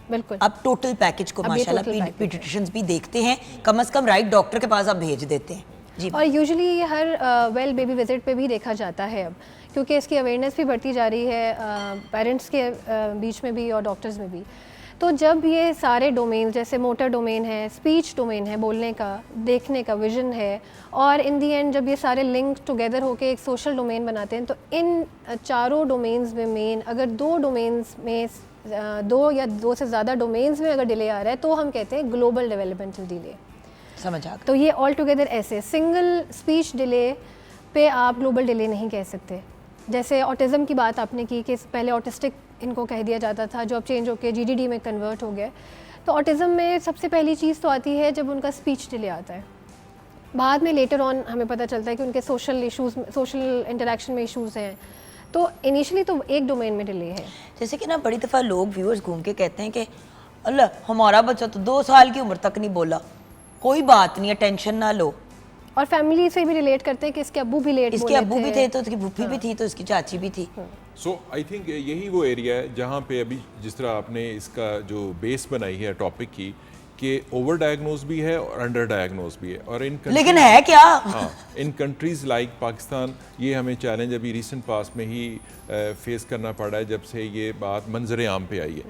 बिल्कुल अब टोटल पैकेज को माशाल्लाह पीडियाट्रिशियंस भी देखते हैं, कम से कम राइट डॉक्टर के पास आप भेज देते हैं जी। और यूजुअली ये हर वेल बेबी विजिट पे भी देखा जाता है अब, क्योंकि इसकी अवेयरनेस भी बढ़ती जा रही है पेरेंट्स के बीच में भी और डॉक्टर्स में भी। तो जब ये सारे डोमेन जैसे मोटर डोमेन है, स्पीच डोमेन है, बोलने का, देखने का, विजन है, और इन दी एंड जब ये सारे लिंक टुगेदर होके एक सोशल डोमेन बनाते हैं, तो इन चारों डोमेन्स में मेन अगर 2 डोमेन्स में 2 या 2 से ज़्यादा डोमेन्स में अगर डिले आ रहा है तो हम कहते हैं ग्लोबल डेवलपमेंटल डिले। समझ आ गया। तो ये ऑल टुगेदर ऐसे सिंगल स्पीच डिले पे आप ग्लोबल डिले नहीं कह सकते। जैसे ऑटिज़म की बात आपने की कि पहले ऑटिस्टिक इनको कह दिया जाता था, जो अब चेंज होकर GDD में कन्वर्ट हो गया। तो ऑटिज़म में सबसे पहली चीज़ तो आती है जब उनका स्पीच डिले आता है। बाद में लेटर ऑन हमें पता चलता है कि उनके सोशल इश्यूज़, सोशल इंटरेक्शन में इश्यूज़ हैं, तो इनिशियली तो एक डोमेन में डिले है। जैसे कि ना बड़ी दफ़ा लोग व्यूअर्स घूम के कहते हैं कि अल्लाह हमारा बच्चा तो 2 साल की उम्र तक नहीं बोला, कोई बात नहीं है, टेंशन ना लो। और फैमिली से भी रिलेट करते हैं कि इसके अब्बू भी लेट इसके अब्बू भी थे तो इसकी फूफी भी थी तो इसकी चाची भी थी। सो आई थिंक यही वो एरिया है जहाँ पे अभी जिस तरह आपने इसका जो बेस बनाई है टॉपिक की कि ओवर डायग्नोज भी है और अंडर डायग्नोज भी है, और इन लेकिन है क्या? हाँ, इन कंट्रीज़ लाइक पाकिस्तान ये हमें चैलेंज अभी रिसेंट पास में ही फेस करना पड़ा है जब से ये बात मंजर आम पे आई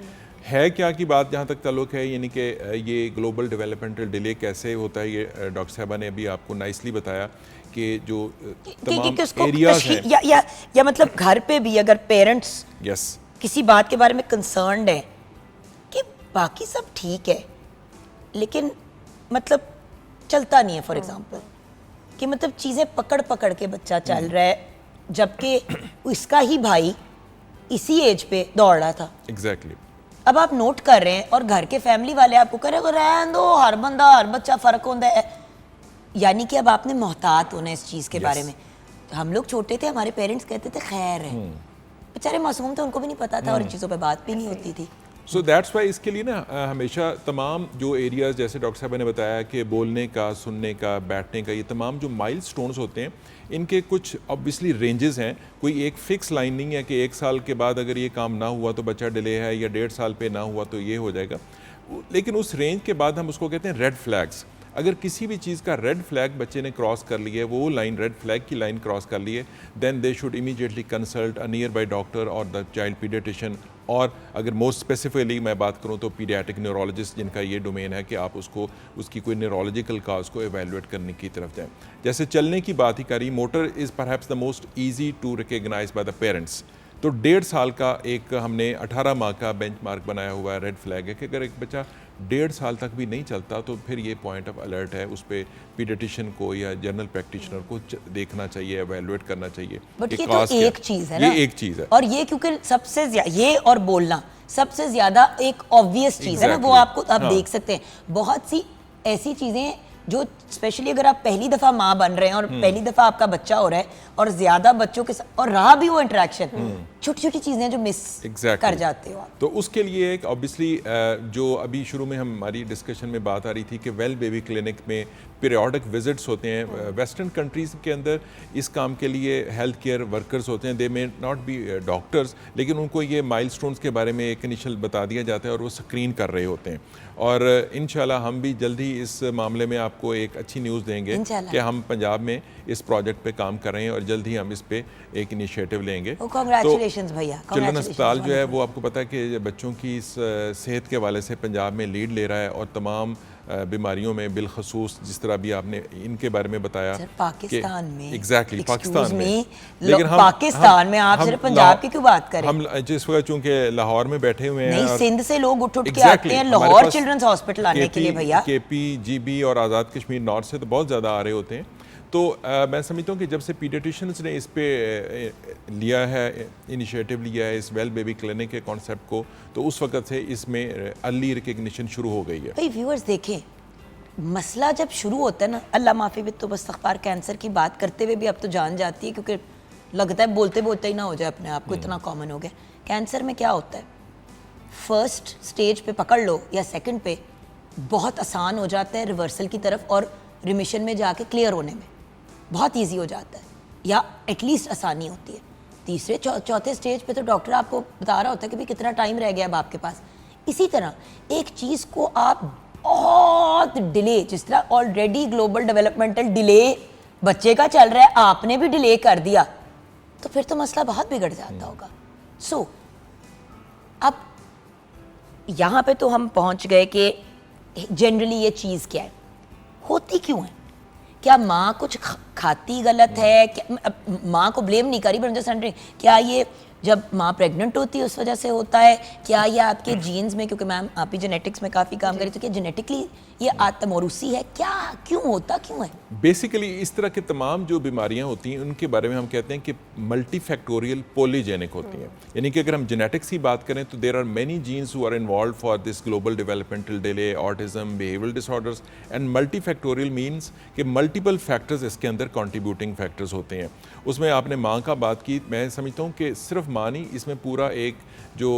है क्या की बात जहाँ तक ताल्लुक है, यानी कि ये ग्लोबल डेवलपमेंटल डिले कैसे होता है, ये डॉक्टर साहबा ने अभी आपको नाइसली बताया कि जो तमाम एरियाज हैं या मतलब घर पे भी अगर पेरेंट्स यस किसी बात के बारे में कंसर्न्ड है कि बाकी सब ठीक है लेकिन मतलब चलता नहीं है, फॉर एग्जांपल कि मतलब चीज़ें पकड़ पकड़ के बच्चा चल रहा है जबकि इसका ही भाई इसी एज पे दौड़ रहा था। एग्जैक्टली अब आप नोट कर रहे हैं और घर के फैमिली वाले आपको कह रहे हैं रहने दो, हर बंदा हर बच्चा फ़र्क होता है, यानी कि अब आपने मोहतात होना इस चीज़ के बारे में। हम लोग छोटे थे, हमारे पेरेंट्स कहते थे खैर है, बेचारे मासूम थे, उनको भी नहीं पता था और इन चीज़ों पे बात भी नहीं होती थी। सो दैट्स वाई इसके लिए ना हमेशा तमाम जो एरियाज जैसे डॉक्टर साहब ने बताया कि बोलने का, सुनने का, बैठने का, ये तमाम जो माइलस्टोन्स होते हैं इनके कुछ ऑब्वियसली रेंजेस हैं। कोई एक फिक्स लाइन नहीं है कि 1 साल के बाद अगर ये काम ना हुआ तो बच्चा डिले है, या 1.5 साल पे ना हुआ तो ये हो जाएगा। लेकिन उस रेंज के बाद हम उसको कहते हैं रेड फ्लैग्स। अगर किसी भी चीज़ का रेड फ्लैग बच्चे ने क्रॉस कर लिया है, वो लाइन रेड फ्लैग की लाइन क्रॉस कर ली है, then they should immediately consult a nearby doctor और द चाइल्ड पीडियाट्रिशियन, और अगर मोस्ट स्पेसिफिकली मैं बात करूं तो पीडियाट्रिक न्यूरोलॉजिस्ट जिनका ये डोमेन है कि आप उसको उसकी कोई न्यूरोलॉजिकल काज को एवेलुएट करने की तरफ जाएं। जैसे चलने की बात ही करी, motor is perhaps the most easy to recognise by the parents. तो 1.5 साल का एक हमने 18 माह का बेंचमार्क बनाया हुआ है, रेड फ्लैग है कि अगर एक बच्चा 1.5 साल तक भी नहीं चलता तो फिर ये पॉइंट ऑफ अलर्ट है, उस पर पीडियाट्रिशियन को या जनरल प्रैक्टिशनर को देखना चाहिए, एवेलुएट करना चाहिए। बट ये तो एक चीज़ है ना, ये एक चीज़ है, और ये क्योंकि सबसे ये और बोलना सबसे ज़्यादा एक ऑब्वियस चीज़ है ना, वो आपको आप देख सकते हैं। बहुत सी ऐसी चीज़ें जो स्पेशली अगर आप पहली दफ़ा माँ बन रहे हैं और पहली दफ़ा आपका बच्चा हो रहा है और ज़्यादा बच्चों के साथ और रहा भी वो इंटरेक्शन, छोटी छोटी चीज़ें जो मिस कर जाते हो आप। तो उसके लिए एक ऑब्वियसली जो अभी शुरू में हमारी डिस्कशन में बात आ रही थी कि वेल बेबी क्लिनिक में पीरियोडिक विजिट्स होते हैं। वेस्टर्न कंट्रीज़ के अंदर इस काम के लिए हेल्थ केयर वर्कर्स होते हैं, दे मे नॉट बी डॉक्टर्स, लेकिन उनको ये माइलस्टोन्स के बारे में एक इनिशियल बता दिया जाता है और वो स्क्रीन कर रहे होते हैं। और इंशाल्लाह हम भी जल्दी इस मामले में आपको एक अच्छी न्यूज़ देंगे कि हम पंजाब में इस प्रोजेक्ट पे काम कर रहे हैं और जल्द ही हम इस पे एक इनिशिएटिव लेंगे। कांग्रेचुलेशंस भैया। चिल्ड्रन अस्पताल जो है वो आपको पता है कि बच्चों की सेहत के हवाले से पंजाब में लीड ले रहा है और तमाम बीमारियों में बिलखसूस जिस तरह भी आपने इनके बारे में बताया पाकिस्तान में, एग्जैक्टली पाकिस्तान में, लेकिन पाकिस्तान में आप सिर्फ पंजाब की क्यों बात करें? हम जिस वक्त चूंकि लाहौर में बैठे हुए हैं, नहीं सिंध से लोग उठ के आते हैं लाहौर चिल्ड्रंस हॉस्पिटल आने के लिए भैया। KP, GB और आज़ाद कश्मीर नॉर्थ से तो बहुत ज़्यादा आ रहे होते हैं। तो मैं समझता हूँ कि जब से पीडियाट्रिशियंस ने इस पे लिया है, इनिशिएटिव लिया है इस वेल बेबी क्लिनिक के कॉन्सेप्ट को, तो उस वक्त से इसमें अर्ली रिकग्निशन शुरू हो गई है। भाई व्यूअर्स देखें, मसला जब शुरू होता है ना, अल्लाह माफ़ी भी तो बस्तगफार कैंसर की बात करते हुए भी अब तो जान जाती है क्योंकि लगता है बोलते बोलते ही ना हो जाए अपने आप को, इतना कॉमन हो गया। कैंसर में क्या होता है, फर्स्ट स्टेज पे पकड़ लो या सेकंड पे बहुत आसान हो जाता है रिवर्सल की तरफ और रिमिशन में जाके क्लियर होने में बहुत इजी हो जाता है, या एटलीस्ट आसानी होती है। तीसरे चौथे स्टेज पे तो डॉक्टर आपको बता रहा होता है कि भाई कितना टाइम रह गया अब आपके पास। इसी तरह एक चीज़ को आप बहुत डिले, जिस तरह ऑलरेडी ग्लोबल डेवलपमेंटल डिले बच्चे का चल रहा है, आपने भी डिले कर दिया तो फिर तो मसला बहुत बिगड़ जाता होगा। सो अब यहाँ पे तो हम पहुँच गए कि जनरली ये चीज़ क्या है, होती क्यों है, क्या माँ कुछ खाती गलत है, क्या माँ को ब्लेम नहीं करी, बट जस्ट वंडरिंग क्या ये जब माँ प्रेग्नेंट होती है उस वजह से होता है क्या, ये आपके जीन्स में, क्योंकि मैम आप ही जेनेटिक्स में काफ़ी काम करी, तो क्या जेनेटिकली ये आत्मोरूसी है क्या, क्यों होता क्यों है? बेसिकली इस तरह की तमाम जो बीमारियां होती हैं उनके बारे में हम कहते हैं कि मल्टीफैक्टोरियल पॉलीजेनिक होती हैं। यानी कि अगर हम जेनेटिक्स की बात करें तो there are many genes who are involve for this global developmental delay, autism, behavioural disorders and multifactorial means कि मल्टीपल फैक्टर्स इसके अंदर कंट्रीब्यूटिंग फैक्टर्स होते हैं। उसमें आपने माँ का बात की, मैं समझता हूँ कि सिर्फ माँ नहीं, इसमें पूरा एक जो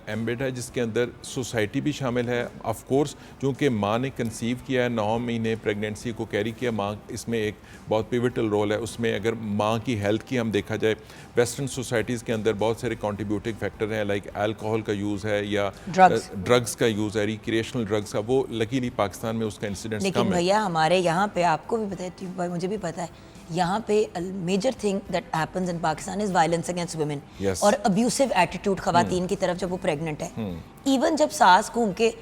एम्बेड है जिसके अंदर सोसाइटी भी शामिल है। ऑफ कोर्स क्योंकि माँ ने कंसीव किया है, 9 महीने प्रेगनेंसी को कैरी किया, माँ इसमें एक बहुत पिवटल रोल है उसमें। अगर माँ की हेल्थ की हम देखा जाए, वेस्टर्न सोसाइटीज़ के अंदर बहुत सारे कंट्रीब्यूटिंग फैक्टर हैं, लाइक अल्कोहल का यूज़ है या ड्रग्स का यूज़ है, रिक्रिएशनल ड्रग्स का, वो लकीली पाकिस्तान में उसका इंसिडेंस कम है। लेकिन भैया हमारे यहाँ पे, आपको भी पता है भाई, मुझे भी पता है, यहाँ पे major thing that happens in Pakistan is violence against women और अब्यूसिव एटीट्यूड खवातीन की तरफ जब वो प्रेग्नेंट है। इवन जब सास घूम के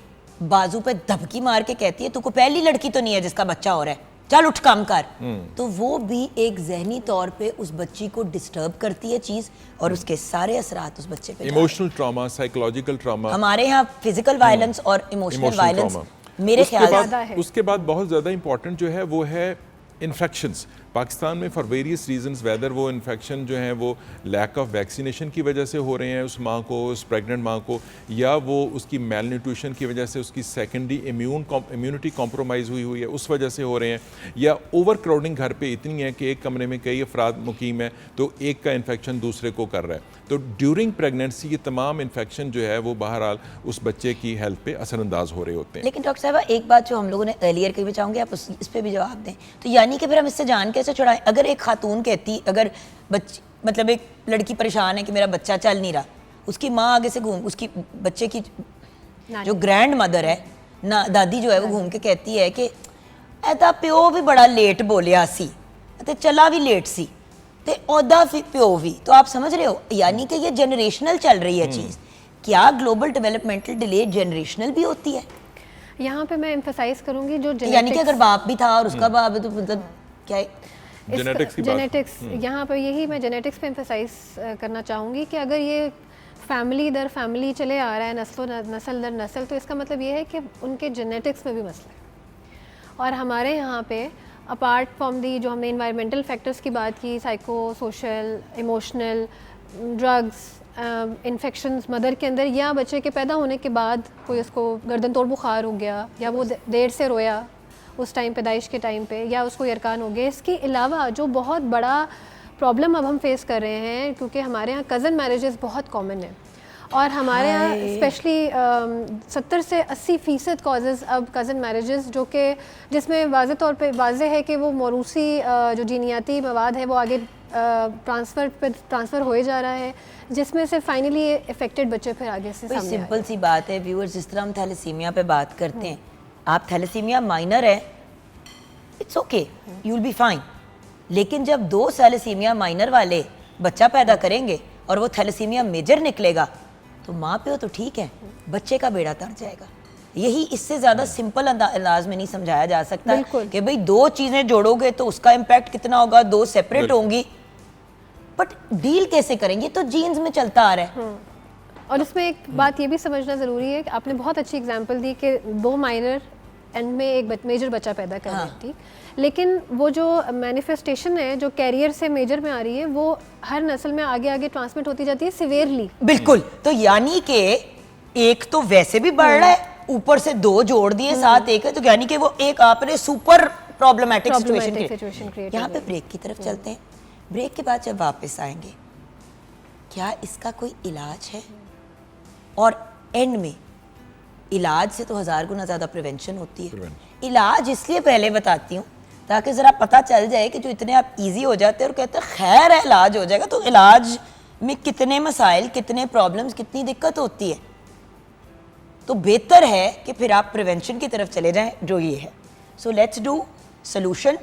बाजू पे धमकी मार के कहती है तू को पहली लड़की तो नहीं है जिसका बच्चा हो रहा है, चल उठ काम कर, तो वो भी एक जहनी तौर पे उस बच्ची को डिस्टर्ब करती है चीज और उसके सारे असरात उस बच्चे पे। इमोशनल ट्रॉमा, साइकोलॉजिकल ट्रॉमा, हमारे यहाँ फिजिकल वायलेंस और इमोशनल वायलेंस मेरे ख्याल से। उसके बाद बहुत ज़्यादा इंपॉर्टेंट जो है वो है इन्फेक्शंस। पाकिस्तान में फॉर वेरियस रीजंस, वेदर वो इन्फेक्शन जो है वो लैक ऑफ वैक्सीनेशन की वजह से हो रहे हैं उस माँ को, उस प्रेग्नेंट माँ को, या वो उसकी मेल न्यूट्रिशन की वजह से उसकी सेकेंडरी इम्यूनिटी कॉम्प्रोमाइज़ हुई है उस वजह से हो रहे हैं, या ओवर क्राउडिंग घर पे इतनी है कि एक कमरे में कई अफराद मुकीम है तो एक का इन्फेक्शन दूसरे को कर रहा है। तो ड्यूरिंग प्रेगनेंसी ये तमाम इन्फेक्शन जो है वो बहरहाल उस बच्चे की हेल्थ पे असरअंदाज हो रहे होते हैं। लेकिन डॉक्टर साहब एक बात जो हम लोगों ने अर्लियर की भी चाहूँगी आप इस पे भी जवाब दें, तो यानी कि फिर हम इससे जान कैसे छुड़ाएं? अगर एक खातून कहती, अगर बच्ची मतलब एक लड़की परेशान है कि मेरा बच्चा चल नहीं रहा, उसकी माँ आगे से घूम, उसकी बच्चे की जो ग्रैंड मदर है ना, दादी जो है वो घूम के कहती है कि ऐदा प्यो भी बड़ा लेट बोलिया सी ते चला भी लेट सी ते ओदा प्यो भी, तो आप समझ रहे हो यानी कि ये जनरेशनल चल रही है चीज़। क्या ग्लोबल डेवलपमेंटल डिले जनरेशनल भी होती है? यहाँ पे मैं एम्फसाइज करूँगी जो यानी कि अगर बाप भी था और उसका बाप है तो मतलब क्या है? जेनेटिक्स यहाँ पर यही मैं जेनेटिक्स पे एम्फसाइज करना चाहूँगी कि अगर ये फैमिली दर फैमिली चले आ रहा है, नस्ल दर नस्ल, तो इसका मतलब ये है कि उनके जेनेटिक्स में भी मसला है। और हमारे यहाँ पे अपार्ट फ्रॉम दी जो हमने इन्वायरमेंटल फैक्टर्स की बात की, psycho social emotional, drugs, infections mother के अंदर, या बच्चे के पैदा होने के बाद कोई उसको गर्दन तोड़ बुखार हो गया, या वो देर से रोया उस टाइम पैदाइश के टाइम पे, या उसको यरकान हो गया। इसके अलावा जो बहुत बड़ा प्रॉब्लम अब हम फेस कर रहे हैं, क्योंकि हमारे यहाँ कज़न मैरिजेस बहुत कॉमन है और हमारे यहाँ स्पेशली 70 से 80% कॉजेज़ अब कज़न मैरिजेस, जो कि जिसमें वाज़े तौर पे वाज़े है कि वो मौरूसी जो जीनियाती मवाद है वो आगे ट्रांसफ़र हो जा रहा है, जिसमें से फाइनली इफेक्टेड बच्चे फिर आगे से सामने। सिंपल सी बात है व्यूअर्स, जिस तरह हम थैलेसीमिया पे बात करते हैं, आप थैलेसीमिया माइनर है, it's okay, you will be fine, लेकिन जब 2 थैलेसीमिया माइनर वाले बच्चा पैदा करेंगे और वो थैलेसीमिया मेजर निकलेगा तो माँ पे हो तो ठीक है, बच्चे का बेड़ा तर जाएगा। यही इससे ज़्यादा सिंपल अंदाज में नहीं समझाया जा सकता कि भाई 2 चीज़ें जोड़ोगे तो उसका इम्पैक्ट कितना होगा, 2 सेपरेट होंगी, बट डील कैसे करेंगे? तो जीन्स में चलता आ रहा है। और इसमें एक बात ये भी समझना ज़रूरी है कि आपने बहुत अच्छी एग्जांपल दी कि 2 माइनर एंड में एक मेजर बच्चा पैदा कर रहे हैं, ठीक, लेकिन वो जो मैनिफेस्टेशन है जो कैरियर से मेजर में आ रही है वो हर नस्ल में आगे आगे ट्रांसमिट होती जाती है सिवियरली। बिल्कुल, तो यानी कि एक तो वैसे भी बढ़ रहा है, ऊपर से 2 जोड़ दिए, साथ एक है, तो यानी कि वो एक आपने सुपर प्रॉब्लमेटिक सिचुएशन क्रिएट। यहाँ पे ब्रेक की तरफ चलते हैं। ब्रेक के बाद जब वापस आएंगे, क्या इसका कोई इलाज है? और एंड में इलाज से तो 1000 गुना ज़्यादा प्रिवेंशन होती है। इलाज इसलिए पहले बताती हूँ ताकि ज़रा पता चल जाए कि जो इतने आप इजी हो जाते हैं और कहते हैं खैर है इलाज हो जाएगा, तो इलाज में कितने मसाइल, कितने प्रॉब्लम्स, कितनी दिक्कत होती है। तो बेहतर है कि फिर आप प्रिवेंशन की तरफ चले जाएं, जो ये है। So let's do solution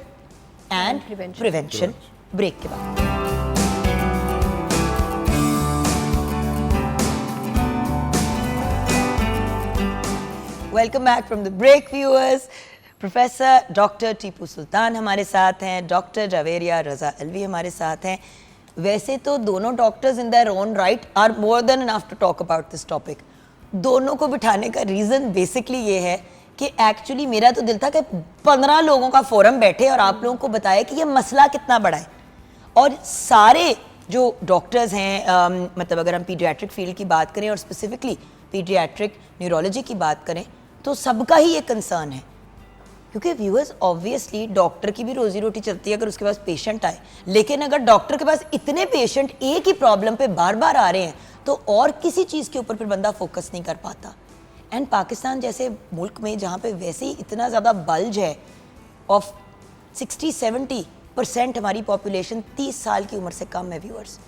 and prevention break के बाद। Welcome back from the break viewers. Professor doctor Tipu Sultan हमारे साथ हैं, डॉक्टर जावेरिया रज़ा अलवी हमारे साथ हैं। वैसे तो दोनों doctors in their own right are more than enough to talk about this topic. दोनों को बिठाने का रीज़न बेसिकली ये है कि एक्चुअली मेरा तो दिल था कि 15 लोगों का फोरम बैठे और आप लोगों को बताया कि ये मसला कितना बड़ा है, और सारे जो डॉक्टर्स हैं, मतलब अगर हम पीडियाट्रिक फील्ड की बात करें और स्पेसिफिकली पीडियाट्रिक न्यूरोलॉजी की बात करें तो सबका ही ये कंसर्न है। क्योंकि व्यूअर्स ऑब्वियसली डॉक्टर की भी रोजी रोटी चलती है अगर उसके पास पेशेंट आए, लेकिन अगर डॉक्टर के पास इतने पेशेंट एक ही प्रॉब्लम पे बार बार आ रहे हैं तो और किसी चीज़ के ऊपर फिर बंदा फोकस नहीं कर पाता। एंड पाकिस्तान जैसे मुल्क में जहाँ पे वैसे ही इतना ज़्यादा बल्ज है ऑफ 60-70% हमारी पॉपुलेशन 30 साल की उम्र से कम है व्यूअर्स,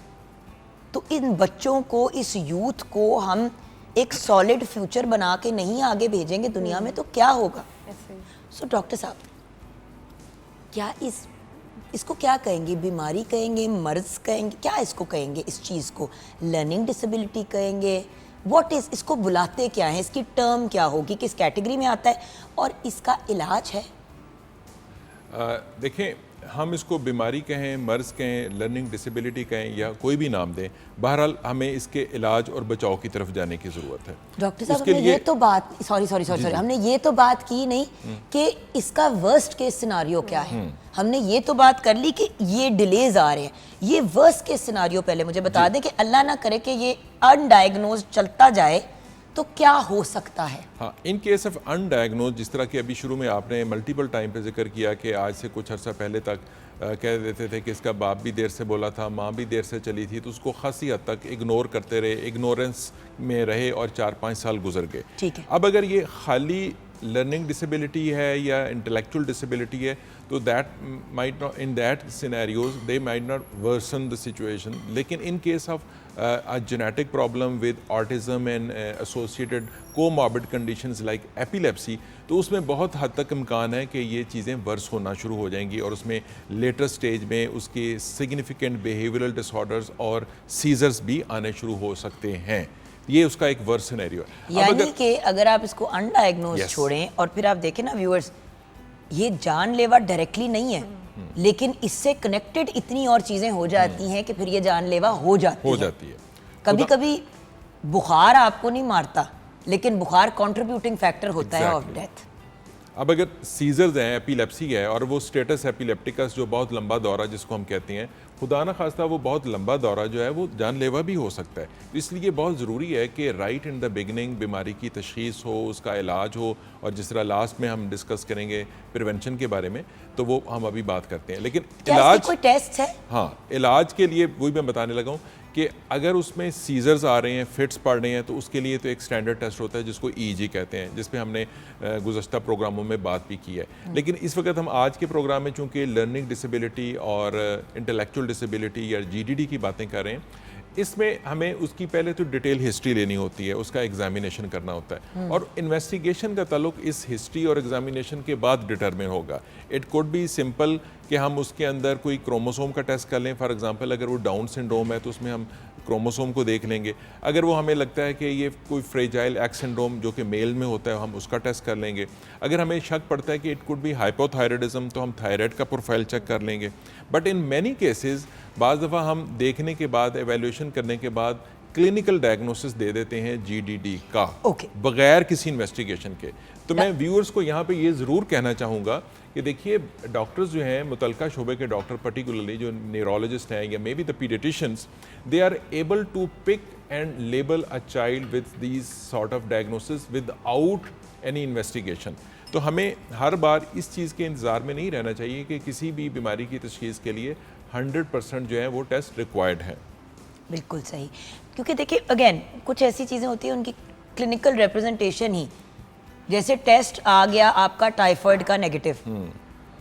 तो इन बच्चों को, इस यूथ को हम एक सॉलिड फ्यूचर बना के नहीं आगे भेजेंगे दुनिया में तो क्या होगा। सो डॉक्टर साहब, क्या इसको क्या कहेंगे, बीमारी कहेंगे, मर्ज कहेंगे, क्या इसको कहेंगे, इस चीज़ को लर्निंग डिसेबिलिटी कहेंगे, व्हाट इज़, इसको बुलाते क्या हैं, इसकी टर्म क्या होगी, किस कैटेगरी में आता है और इसका इलाज है? देखें, हम इसको बीमारी कहें, मर्ज़ कहें, लर्निंग डिसेबिलिटी कहें या कोई भी नाम दें, बहरहाल हमें इसके इलाज और बचाव की तरफ जाने की ज़रूरत है। डॉक्टर साहब, हमने ये तो बात सॉरी हमने ये तो बात की नहीं कि इसका वर्स्ट केस सिनारियो क्या है। हमने ये तो बात कर ली कि ये डिलेज आ रहे हैं, ये वर्स्ट केस सिनारियो पहले मुझे बता दें कि अल्लाह ना करे कि ये अनडायग्नोज चलता जाए तो क्या हो सकता है? हाँ, इन केस ऑफ अनडायग्नोज, जिस तरह कि अभी शुरू में आपने मल्टीपल टाइम पे जिक्र किया कि आज से कुछ अर्सा पहले तक कह देते थे कि इसका बाप भी देर से बोला था, माँ भी देर से चली थी, तो उसको खासी हद तक इग्नोर करते रहे, इग्नोरेंस में रहे और 4-5 साल गुजर गए। ठीक है। अब अगर ये खाली लर्निंग डिसेबिलिटी है या इंटेलेक्चुअल डिसेबिलिटी है तो that might not, in that scenarios they might not worsen the situation, लेकिन in case of a genetic problem with autism and associated comorbid conditions like epilepsy, तो उसमें बहुत हद तक इम्कान है कि ये चीज़ें वर्स होना शुरू हो जाएंगी और उसमें लेटर स्टेज में उसके सिग्निफिकेंट बिहेवियरल डिसऑर्डर्स और सीजर्स भी आने शुरू हो सकते हैं। ये उसका एक वर्स सिनेरियो है। यानी कि अगर आप इसको अनडायग्नोज छोड़ें और फिर आप देखें ना व्यूअर्स, ये जानलेवा डायरेक्टली नहीं है, लेकिन इससे कनेक्टेड इतनी और चीजें हो जाती हैं कि फिर ये जानलेवा हो जाती है। कभी कभी बुखार आपको नहीं मारता, लेकिन बुखार कंट्रीब्यूटिंग फैक्टर होता है ऑफ डेथ। अब अगर सीजर्स हैं, एपिलेप्सी है और वो स्टेटस एपिलेप्टिकस जो बहुत लंबा दौरा जिसको हम कहते हैं, खुदा ना खास्ता वो बहुत लंबा दौरा जो है वो जानलेवा भी हो सकता है। तो इसलिए बहुत ज़रूरी है कि राइट इन द बिगिनिंग बीमारी की तशख़ीस हो, उसका इलाज हो, और जिस तरह लास्ट में हम डिस्कस करेंगे प्रिवेंशन के बारे में तो वो हम अभी बात करते हैं। लेकिन इलाज, कोई टेस्ट है? हाँ, इलाज के लिए वही मैं बताने लगा हूँ कि अगर उसमें सीजर्स आ रहे हैं, फिट्स पड़ रहे हैं, तो उसके लिए तो एक स्टैंडर्ड टेस्ट होता है जिसको EEG कहते हैं, जिस पे हमने गुज़श्ता प्रोग्रामों में बात भी की है। लेकिन इस वक्त हम आज के प्रोग्राम में चूँकि लर्निंग डिसेबिलिटी और इंटेलेक्चुअल डिसेबिलिटी या GDD की बातें कर रहे हैं, इसमें हमें उसकी पहले तो डिटेल हिस्ट्री लेनी होती है, उसका एग्जामिनेशन करना होता है, और इन्वेस्टिगेशन का ताल्लुक इस हिस्ट्री और एग्जामिनेशन के बाद डिटरमिन होगा। इट कुड बी सिंपल कि हम उसके अंदर कोई क्रोमोसोम का टेस्ट कर लें, फॉर एग्जांपल अगर वो डाउन सिंड्रोम है तो उसमें हम क्रोमोसोम को देख लेंगे। अगर वो हमें लगता है कि ये कोई फ्रेजाइल एक्स सिंड्रोम जो कि मेल में होता है, हम उसका टेस्ट कर लेंगे। अगर हमें शक पड़ता है कि इट कुड बी हाइपोथायराइडिज्म तो हम थायराइड का प्रोफाइल चेक कर लेंगे। बट इन मैनी केसेस बाज़ दफ़ा हम देखने के बाद, एवेल्यूएशन करने के बाद क्लिनिकल डायग्नोसिस दे देते हैं GDD का, बगैर किसी इन्वेस्टिगेशन के। तो मैं व्यूअर्स को यहाँ पे ये ज़रूर कहना चाहूँगा कि देखिए, डॉक्टर्स जो हैं, मुतलका शोबे के डॉक्टर, पर्टिकुलरली जो न्यूरोलॉजिस्ट हैं या maybe the paediatricians, they are able to pick and label a child with these sort of diagnosis without any investigation. तो हमें हर बार इस चीज़ के इंतज़ार में नहीं रहना चाहिए कि किसी भी बीमारी की तशख़ीस के लिए 100% जो है वो टेस्ट रिक्वायर्ड है। बिल्कुल सही, क्योंकि देखिए अगेन कुछ ऐसी चीज़ें होती हैं उनकी क्लिनिकल रिप्रेजेंटेशन ही, जैसे टेस्ट आ गया आपका टाइफाइड का नेगेटिव,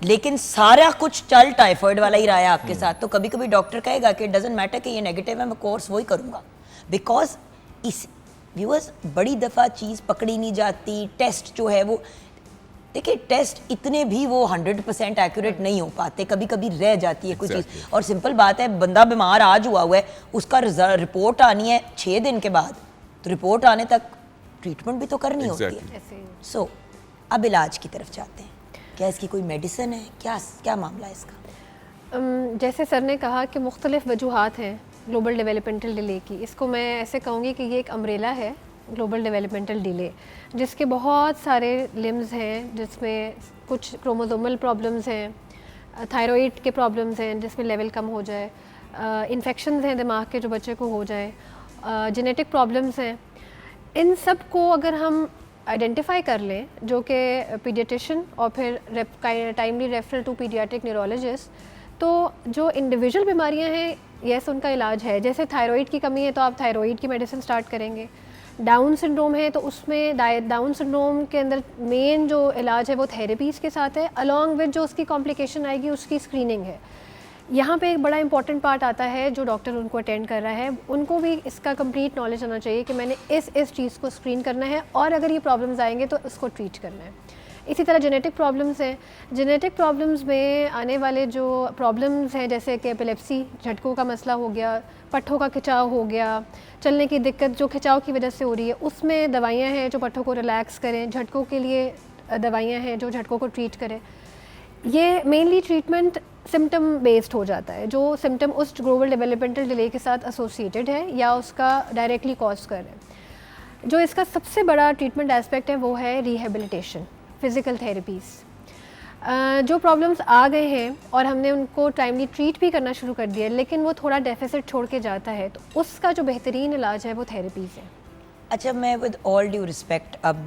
लेकिन सारा कुछ चल टाइफाइड वाला ही रहा है आपके साथ, तो कभी कभी डॉक्टर कहेगा कि डजंट मैटर कि ये नेगेटिव है, मैं कोर्स वही करूँगा। बिकॉज इस व्यूअर्स बड़ी दफ़ा चीज़ पकड़ी नहीं जाती। टेस्ट जो है वो, देखिए टेस्ट इतने भी वो 100% एक्यूरेट नहीं हो पाते, कभी कभी रह जाती है कोई चीज़। और सिंपल बात है, बंदा बीमार आज हुआ है, उसका रिपोर्ट आनी है 6 दिन के बाद, तो रिपोर्ट आने तक ट्रीटमेंट भी तो करनी होती है। सो अब इलाज की तरफ जाते हैं। क्या इसकी कोई मेडिसिन है, क्या मामला है इसका? जैसे सर ने कहा कि मुख्तलिफ वजूहात हैं ग्लोबल डेवलपमेंटल डिले की, इसको मैं ऐसे कहूँगी कि ये एक अम्ब्रेला है ग्लोबल डेवलपमेंटल डिले, जिसके बहुत सारे लिम्स हैं, जिसमें कुछ क्रोमोसोमल प्रॉब्लम्स हैं, थायराइड के प्रॉब्लम्स हैं जिसमें लेवल कम हो जाए, इन्फेक्शंस हैं दिमाग के जो बच्चे को हो जाए, जेनेटिक प्रॉब्लम्स हैं। इन सब को अगर हम आइडेंटिफाई कर लें, जो कि पीडियाट्रिशियन और फिर timely referral to paediatric neurologist, तो जो इंडिविजुअल बीमारियां हैं यस उनका इलाज है। जैसे थायराइड की कमी है तो आप थायराइड की मेडिसिन स्टार्ट करेंगे। डाउन सिंड्रोम है तो उसमें डाउन सिंड्रोम के अंदर मेन जो इलाज है वो थेरेपीज़ के साथ है, अलॉन्ग विद जो उसकी कॉम्प्लिकेशन आएगी उसकी स्क्रीनिंग है। यहाँ पे एक बड़ा इंपॉर्टेंट पार्ट आता है, जो डॉक्टर उनको अटेंड कर रहा है उनको भी इसका कंप्लीट नॉलेज होना चाहिए कि मैंने इस चीज़ को स्क्रीन करना है और अगर ये प्रॉब्लम्स आएंगे तो इसको ट्रीट करना है। इसी तरह जेनेटिक प्रॉब्लम्स हैं, जेनेटिक प्रॉब्लम्स में आने वाले जो प्रॉब्लम्स हैं जैसे कि एपिलेप्सी, झटकों का मसला हो गया, पट्ठों का खिंचाव हो गया, चलने की दिक्कत जो खिंचाव की वजह से हो रही है, उसमें दवाइयाँ हैं जो पट्ठों को रिलैक्स करें, झटकों के लिए दवाइयाँ हैं जो झटकों को ट्रीट करें। ये मेनली ट्रीटमेंट सिम्टम बेस्ड हो जाता है, जो सिम्टम उस ग्लोबल डेवलपमेंटल डिले के साथ एसोसिएटेड है या उसका डायरेक्टली कॉज कर है। जो इसका सबसे बड़ा ट्रीटमेंट एस्पेक्ट है वो है रिहेबिलिटेशन, फिज़िकल थेरेपीज़। जो प्रॉब्लम्स आ गए हैं और हमने उनको टाइमली ट्रीट भी करना शुरू कर दिया है, लेकिन वो थोड़ा डेफिसिट छोड़ के जाता है, तो उसका जो बेहतरीन इलाज है वो थेरेपीज़ है। अच्छा, मैं विद ऑल ड्यू रिस्पेक्ट अब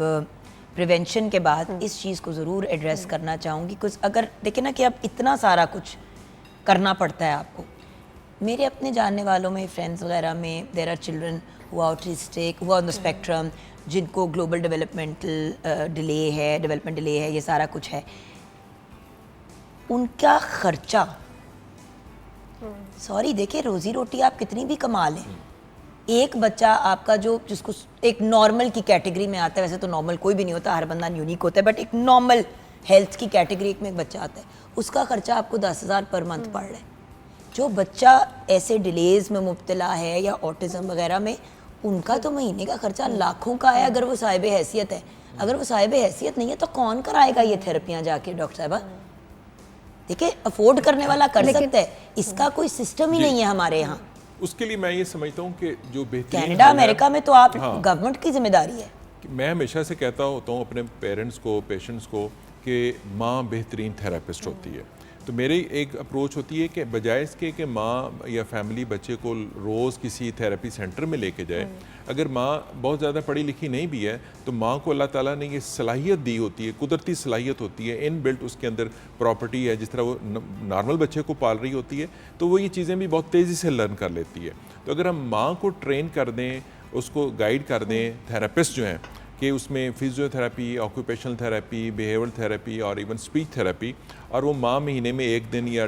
प्रिवेंशन के बाद इस चीज़ को ज़रूर एड्रेस करना चाहूँगी। कुछ अगर देखें ना कि अब इतना सारा कुछ करना पड़ता है आपको। मेरे अपने जानने वालों में, फ्रेंड्स वगैरह में, there are children who are autistic, who are on the spectrum, जिनको ग्लोबल डेवलपमेंटल डिले है, डेवलपमेंट डिले है, ये सारा कुछ है। उनका खर्चा, सॉरी देखिए, रोजी रोटी आप कितनी भी कमा लें, एक बच्चा आपका जो जिसको एक नॉर्मल की कैटेगरी में आता है, वैसे तो नॉर्मल कोई भी नहीं होता, हर बंदा यूनिक होता है, बट एक नॉर्मल हेल्थ की कैटेगरी में एक बच्चा आता है, उसका खर्चा आपको 10,000 पर मंथ पड़ रहा है। जो बच्चा ऐसे डिलेज में मुब्तला है या ऑटिज़म वगैरह में, उनका तो महीने का खर्चा लाखों का है अगर वो साहिब हैसियत है। अगर वो साहिब हैसियत नहीं है तो कौन कराएगा ये थेरेपियाँ जाके डॉक्टर साहबा? देखिए, अफोर्ड करने वाला कर सकता है, इसका कोई सिस्टम ही नहीं है हमारे यहाँ। उसके लिए मैं ये समझता हूँ कि जो बेहतरीन कनाडा, अमेरिका में तो आप गवर्नमेंट की जिम्मेदारी है। मैं हमेशा से कहता होता हूँ अपने पेरेंट्स को, पेशेंट्स को, कि माँ बेहतरीन थेरेपिस्ट होती है। तो मेरी एक अप्रोच होती है कि बजाय इसके कि माँ या फैमिली बच्चे को रोज़ किसी थेरेपी सेंटर में लेके जाए, अगर माँ बहुत ज़्यादा पढ़ी लिखी नहीं भी है तो माँ को अल्लाह ताला ने ये सलाहियत दी होती है, कुदरती सलाहियत होती है, इन बिल्ट उसके अंदर प्रॉपर्टी है। जिस तरह वो नॉर्मल बच्चे को पाल रही होती है तो वो ये चीज़ें भी बहुत तेज़ी से लर्न कर लेती है। तो अगर हम माँ को ट्रेन कर दें, उसको गाइड कर दें, थेरेपिस्ट जो हैं कि उसमें physiotherapy, occupational therapy, behaviour therapy और इवन स्पीच थेरेपी, और वो माँ महीने में एक दिन या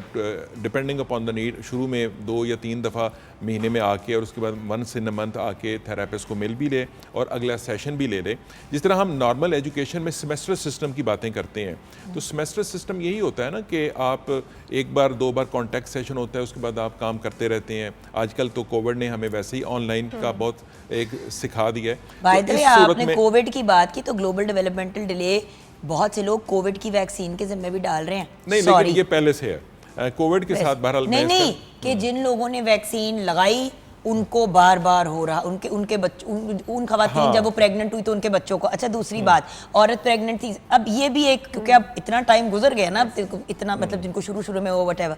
डिपेंडिंग अपॉन द नीड शुरू में 2 या 3 दफ़ा महीने में आके और उसके बाद वंस इन अ मंथ आके थेरेपिस्ट को मिल भी ले और अगला सेशन भी ले ले। जिस तरह हम नॉर्मल एजुकेशन में सेमेस्टर सिस्टम की बातें करते हैं, तो सेमेस्टर सिस्टम यही होता है ना कि आप 1 बार 2 बार कॉन्टैक्ट सेशन होता है, उसके बाद आप काम करते रहते हैं। आजकल तो कोविड ने हमें वैसे ही ऑनलाइन का बहुत एक सिखा दिया है। बाय द वे, आपने कोविड की बात की तो ग्लोबल डेवलपमेंटल डिले, बहुत से लोग कोविड की वैक्सीन के जिम्मे भी डाल रहे हैं। नहीं, लेकिन ये पहले से है कोविड के साथ। बहरहाल नहीं कि जिन लोगों ने वैक्सीन लगाई उनको बार बार हो रहा, उनके बच्चों, उन खवातीन जब वो प्रेग्नेंट हुई तो उनके बच्चों को। अच्छा, दूसरी बात, औरत प्रेग्नेंट थी, अब ये भी एक, क्योंकि अब इतना टाइम गुजर गया ना, इतना मतलब जिनको शुरू में वो व्हाटएवर,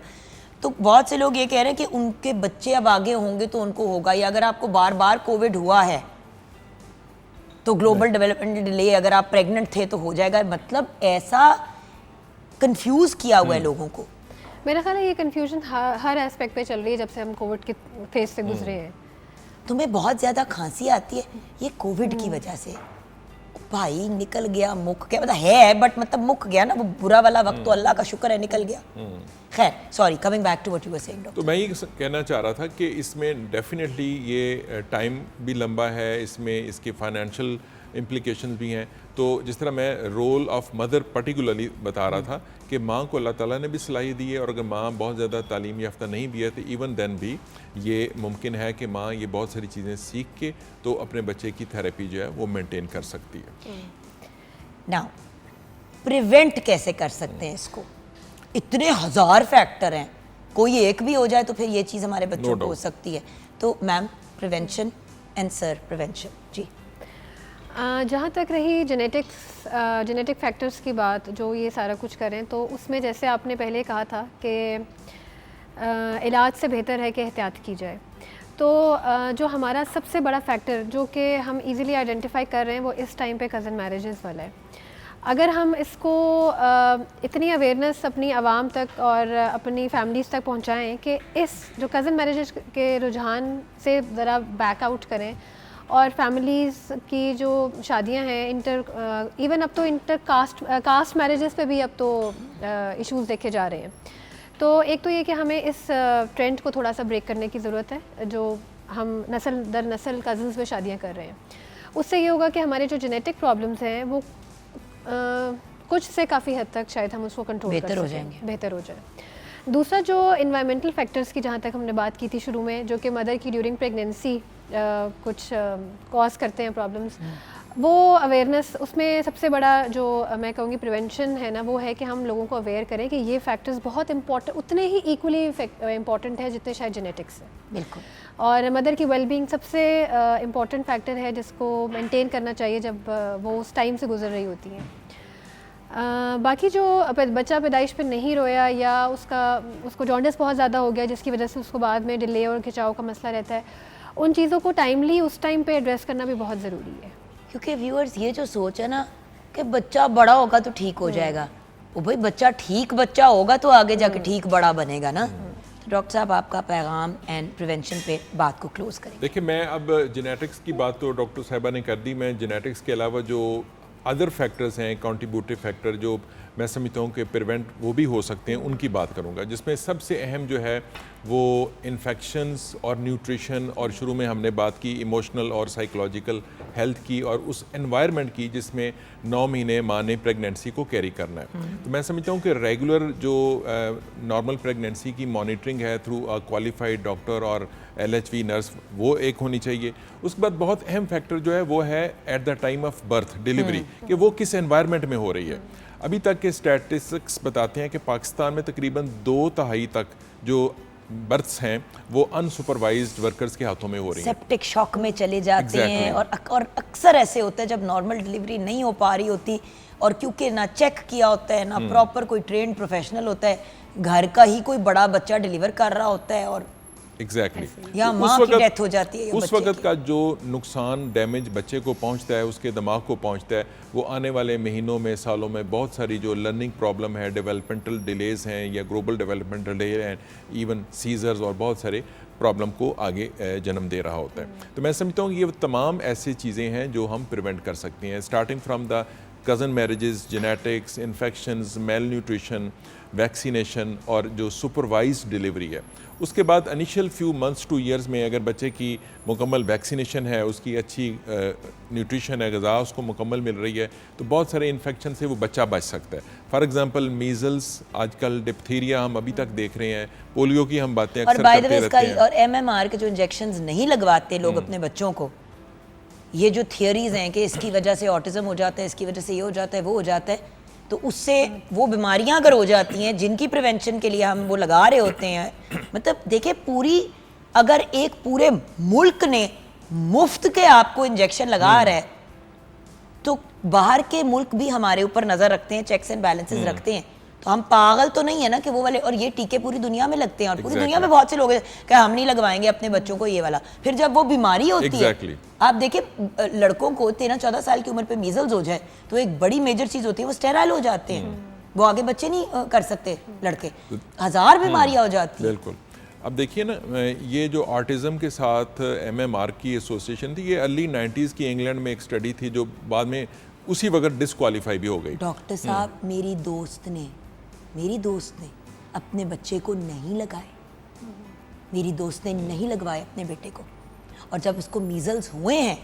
तो बहुत से लोग ये कह रहे हैं कि उनके बच्चे अब आगे होंगे तो उनको होगा। या अगर आपको बार बार कोविड हुआ है तो ग्लोबल डेवलपमेंट डिले, अगर आप प्रेग्नेंट थे तो हो जाएगा। मतलब ऐसा कंफ्यूज किया हुआ है लोगों को। मेरा ख्याल है ये कंफ्यूजन हर एस्पेक्ट पे चल रही है जब से हम कोविड के फेज से गुजरे हैं। तुम्हें बहुत ज़्यादा खांसी आती है, ये कोविड की वजह से। भाई निकल गया, मुक गया, मतलब है बट मतलब मुक गया ना, वो बुरा वाला वक्त तो अल्लाह का शुक्र है निकल गया। खैर, sorry, coming back to what you were saying doctor. तो मैं ये कहना चाह रहा था कि इसमें डेफिनेटली ये टाइम भी लंबा है, इसमें इसके फाइनेंशियल इम्प्लीकेशंस भी हैं। तो जिस तरह मैं रोल ऑफ मदर पर्टिकुलरली बता रहा था कि माँ को अल्लाह ताला ने भी सलाहियत दी है, और अगर माँ बहुत ज़्यादा तालीम याफ्ता नहीं भी है तो इवन देन भी ये मुमकिन है कि माँ ये बहुत सारी चीज़ें सीख के तो अपने बच्चे की थेरेपी जो है वो मेंटेन कर सकती है। नाउ प्रिवेंट कैसे कर सकते हैं इसको? इतने 1000 फैक्टर हैं, कोई एक भी हो जाए तो फिर ये चीज़ हमारे बच्चों No को हो doubt. सकती है। तो ma'am, prevention and sir prevention जी। जहाँ तक रही जेनेटिक फैक्टर्स की बात, जो ये सारा कुछ करें, तो उसमें जैसे आपने पहले कहा था कि इलाज से बेहतर है कि एहतियात की जाए। तो जो हमारा सबसे बड़ा फैक्टर जो कि हम इजीली आइडेंटिफाई कर रहे हैं वो इस टाइम पे कज़न मैरिजेस वाला है। अगर हम इसको इतनी अवेयरनेस अपनी आवाम तक और अपनी फैमिलीज़ तक पहुंचाएं कि इस जो कज़न मैरिजेस के रुझान से ज़रा बैक आउट करें, और फैमिलीज़ की जो शादियां हैं इवन अब तो इंटर कास्ट मैरिजेस पे भी अब तो इश्यूज़ देखे जा रहे हैं। तो एक तो ये कि हमें इस ट्रेंड को थोड़ा सा ब्रेक करने की ज़रूरत है, जो हम नस्ल दर नस्ल कज़न्स में शादियां कर रहे हैं। उससे ये होगा कि हमारे जो जेनेटिक प्रॉब्लम्स हैं वो कुछ से काफ़ी हद तक शायद हम उसको कंट्रोल बेहतर हो जाएंगे, बेहतर हो जाए। दूसरा जो इन्वायरमेंटल फैक्टर्स की जहाँ तक हमने बात की थी शुरू में, जो कि मदर की ड्यूरिंग प्रेगनेंसी कुछ कॉज करते हैं प्रॉब्लम्स, वो अवेयरनेस, उसमें सबसे बड़ा जो मैं कहूँगी प्रिवेंशन है ना, वो है कि हम लोगों को अवेयर करें कि ये फैक्टर्स बहुत इंपॉर्टेंट, उतने ही इक्वली इंपॉर्टेंट है जितने शायद जेनेटिक्स है। बिल्कुल। और मदर की वेलबींग सबसे इम्पॉर्टेंट फैक्टर है जिसको मेंटेन करना चाहिए जब वो उस टाइम से गुजर रही होती हैं। बाकी जो बच्चा पैदाइश पे नहीं रोया या उसको जॉन्डिस बहुत ज़्यादा हो गया जिसकी वजह से उसको बाद में डिले और खिंचाव का मसला रहता है, उन चीज़ों को टाइमली उस टाइम पे एड्रेस करना भी बहुत ज़रूरी है। क्योंकि व्यूअर्स ये जो सोच है ना कि बच्चा बड़ा होगा तो ठीक हो जाएगा, वो भाई बच्चा ठीक बच्चा होगा तो आगे जाके ठीक बड़ा बनेगा ना। तो डॉक्टर साहब, आपका पैगाम एंड प्रिवेंशन पे बात को क्लोज करें। देखिए, मैं अब जेनेटिक्स की बात तो डॉक्टर साहिबा ने कर दी। मैं जेनेटिक्स के अलावा जो अदर फैक्टर्स हैं, कंट्रीब्यूटिव फैक्टर, जो मैं समझता हूँ कि प्रिवेंट वो भी हो सकते हैं, उनकी बात करूँगा। जिसमें सबसे अहम जो है वो इन्फेक्शंस और न्यूट्रिशन, और शुरू में हमने बात की इमोशनल और साइकोलॉजिकल हेल्थ की, और उस एनवायरनमेंट की जिसमें 9 महीने माँ ने प्रेगनेंसी को कैरी करना है। तो मैं समझता हूँ कि रेगुलर जो नॉर्मल प्रेगनेंसी की मॉनिटरिंग है थ्रू अ क्वालिफाइड डॉक्टर और LHV नर्स, वो एक होनी चाहिए। उसके बाद बहुत अहम फैक्टर जो है वो है at the time of birth, delivery, कि वो किस एनवायरनमेंट में हो रही है। अभी तक के स्टैटिस्टिक्स बताते हैं कि पाकिस्तान में तकरीबन 2/3 तक जो बर्थ्स हैं वो अनसुपरवाइज्ड वर्कर्स के हाथों में हो रही हैं। सेप्टिक शॉक में चले जाते Exactly. हैं, और अक्सर ऐसे होता है जब नॉर्मल डिलीवरी नहीं हो पा रही होती, और क्योंकि ना चेक किया होता है, ना प्रॉपर कोई ट्रेन प्रोफेशनल होता है, घर का ही कोई बड़ा बच्चा डिलीवर कर रहा होता है, और एग्जैक्टली या माँ की डेथ हो जाती है, या उस बच्चे वक्त की। का जो नुकसान, डैमेज बच्चे को पहुंचता है, उसके दिमाग को पहुंचता है, वो आने वाले महीनों में, सालों में बहुत सारी जो लर्निंग प्रॉब्लम है, डेवलपमेंटल डिलेज हैं या ग्लोबल डेवलपमेंटल डिले हैं, इवन सीजर्स और बहुत सारे प्रॉब्लम को आगे जन्म दे रहा होता है। तो मैं समझता हूँ ये तमाम ऐसी चीज़ें हैं जो हम प्रिवेंट कर सकते हैं, starting from the cousin marriages, genetics, infections, mail nutrition, vaccination और जो सुपरवाइज्ड डिलीवरी है। उसके बाद initial few months two years में अगर बच्चे की मुकम्मल वैक्सीनेशन है, उसकी अच्छी न्यूट्रिशन है, ग़िज़ा उसको मुकम्मल मिल रही है, तो बहुत सारे इन्फेक्शन से वो बच्चा बच सकता है। फॉर एग्जांपल मीज़ल्स, आजकल डिप्थीरिया हम अभी तक देख रहे हैं, पोलियो की हम बातें और अक्सर बाय द करते वे रहते हैं। और MMR के जो इंजेक्शंस नहीं लगवाते लोग अपने बच्चों को, ये जो थियरीज हैं कि इसकी वजह से ऑटिज्म हो जाता है, इसकी वजह से ये हो जाता है, वो हो जाता है, तो उससे वो बीमारियां अगर हो जाती हैं जिनकी प्रिवेंशन के लिए हम वो लगा रहे होते हैं। मतलब देखिए, अगर एक पूरे मुल्क ने मुफ्त के आपको इंजेक्शन लगा रहा है, तो बाहर के मुल्क भी हमारे ऊपर नजर रखते हैं, चेक्स एंड बैलेंसेस रखते हैं। तो हम पागल तो नहीं है ना कि वो वाले, और ये टीके पूरी दुनिया में लगते हैं, और पूरी दुनिया में बहुत से लोग हैं कि हम नहीं लगवाएंगे अपने बच्चों को ये वाला। फिर जब वो बीमारी होती है, आप देखिए लड़कों को 13-14 साल की उम्र पे मीजल्स हो जाए तो एक बड़ी मेजर चीज होती है, वो स्टेराइल हो जाते हैं, वो आगे बच्चे नहीं कर सकते लड़के, 1000 बीमारियां हो जाती हैं। बिल्कुल। अब देखिए ना, ये जो ऑटिज़म के साथ MMR की एसोसिएशन थी, ये अर्ली 90s की इंग्लैंड में एक स्टडी थी जो बाद में उसी वक्त डिस्क्वालीफाई भी हो गई। डॉक्टर साहब, मेरी दोस्त ने अपने बच्चे को नहीं लगाए, मेरी दोस्त ने नहीं लगवाए अपने बेटे को, और जब उसको मीजल्स हुए हैं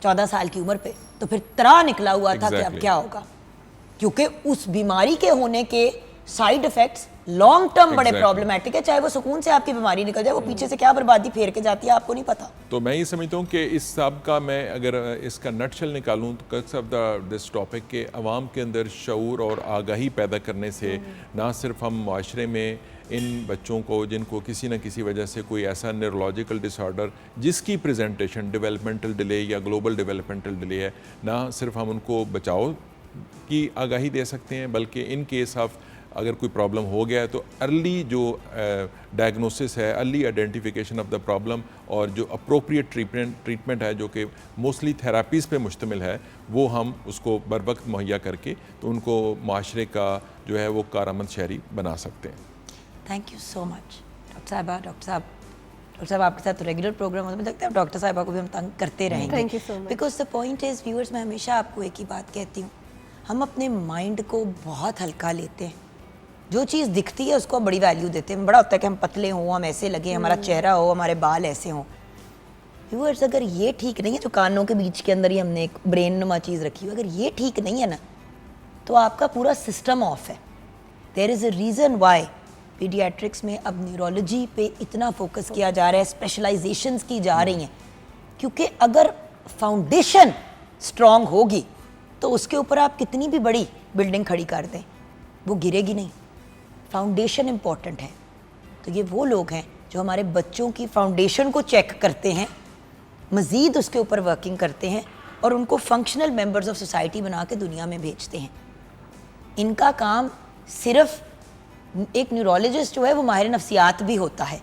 14 साल की उम्र पे, तो फिर तरा निकला हुआ था कि अब क्या होगा, क्योंकि उस बीमारी के होने के साइड इफेक्ट्स लॉन्ग टर्म बड़े प्रॉब्लमैटिक है। चाहे वो सुकून से आपकी बीमारी निकल जाए, वो पीछे से क्या बर्बादी फेर के जाती है आपको नहीं पता। तो मैं ये समझता हूँ कि इस सब का मैं अगर इसका नटशल निकालूँ तो कट्स ऑफ दिस टॉपिक के अवाम के अंदर शऊर और आगाही पैदा करने से ना सिर्फ हम माशरे में इन बच्चों को जिनको किसी न किसी वजह से कोई ऐसा न्यूरोलॉजिकल डिसऑर्डर जिसकी प्रेजेंटेशन डेवलपमेंटल डिले या ग्लोबल डेवलपमेंटल डिले है, ना सिर्फ हम उनको बचाव की आगाही दे सकते हैं, बल्कि इन केस ऑफ अगर कोई प्रॉब्लम हो गया है तो अर्ली जो डायग्नोसिस है, early identification of the problem और जो अप्रोप्रिएट ट्रीटमेंट है जो कि मोस्टली थेरापीज़ पे मुश्तमिल है, वो हम उसको बर वक्त मुहैया करके तो उनको माशरे का जो है वो कारआमद शहरी बना सकते हैं। Thank you so much doctor साहब आपके साथ तो रेगुलर प्रोग्राम होता है, मुझे लगता है डॉक्टर साहबा को भी हम तंग करते रहेंगे। Thank you so much. Because the point is viewers, मैं हमेशा आपको एक ही बात कहती हूँ, हम अपने माइंड को बहुत हल्का लेते हैं। जो चीज़ दिखती है उसको बड़ी वैल्यू देते हैं। बड़ा होता है कि हम पतले हों, हम ऐसे लगे, हमारा चेहरा हो, हमारे बाल ऐसे हों। व्यूअर्स, अगर ये ठीक नहीं है, जो कानों के बीच के अंदर ही हमने एक ब्रेन नुमा चीज़ रखी हुई, अगर ये ठीक नहीं है ना, तो आपका पूरा सिस्टम ऑफ है। There is a reason why paediatrics में अब न्यूरोलॉजी पे इतना फोकस किया जा रहा है, स्पेशलाइजेशंस की जा रही हैं, क्योंकि अगर फाउंडेशन स्ट्रॉन्ग होगी तो उसके ऊपर आप कितनी भी बड़ी बिल्डिंग खड़ी कर दें, वो गिरेगी नहीं। फाउंडेशन इम्पॉर्टेंट है। तो ये वो लोग हैं जो हमारे बच्चों की फाउंडेशन को चेक करते हैं, मज़ीद उसके ऊपर वर्किंग करते हैं और उनको फंक्शनल मेंबर्स ऑफ सोसाइटी बना के दुनिया में भेजते हैं। इनका काम सिर्फ, एक न्यूरोलॉजिस्ट जो है वो माहिर नफ्सियात भी होता है,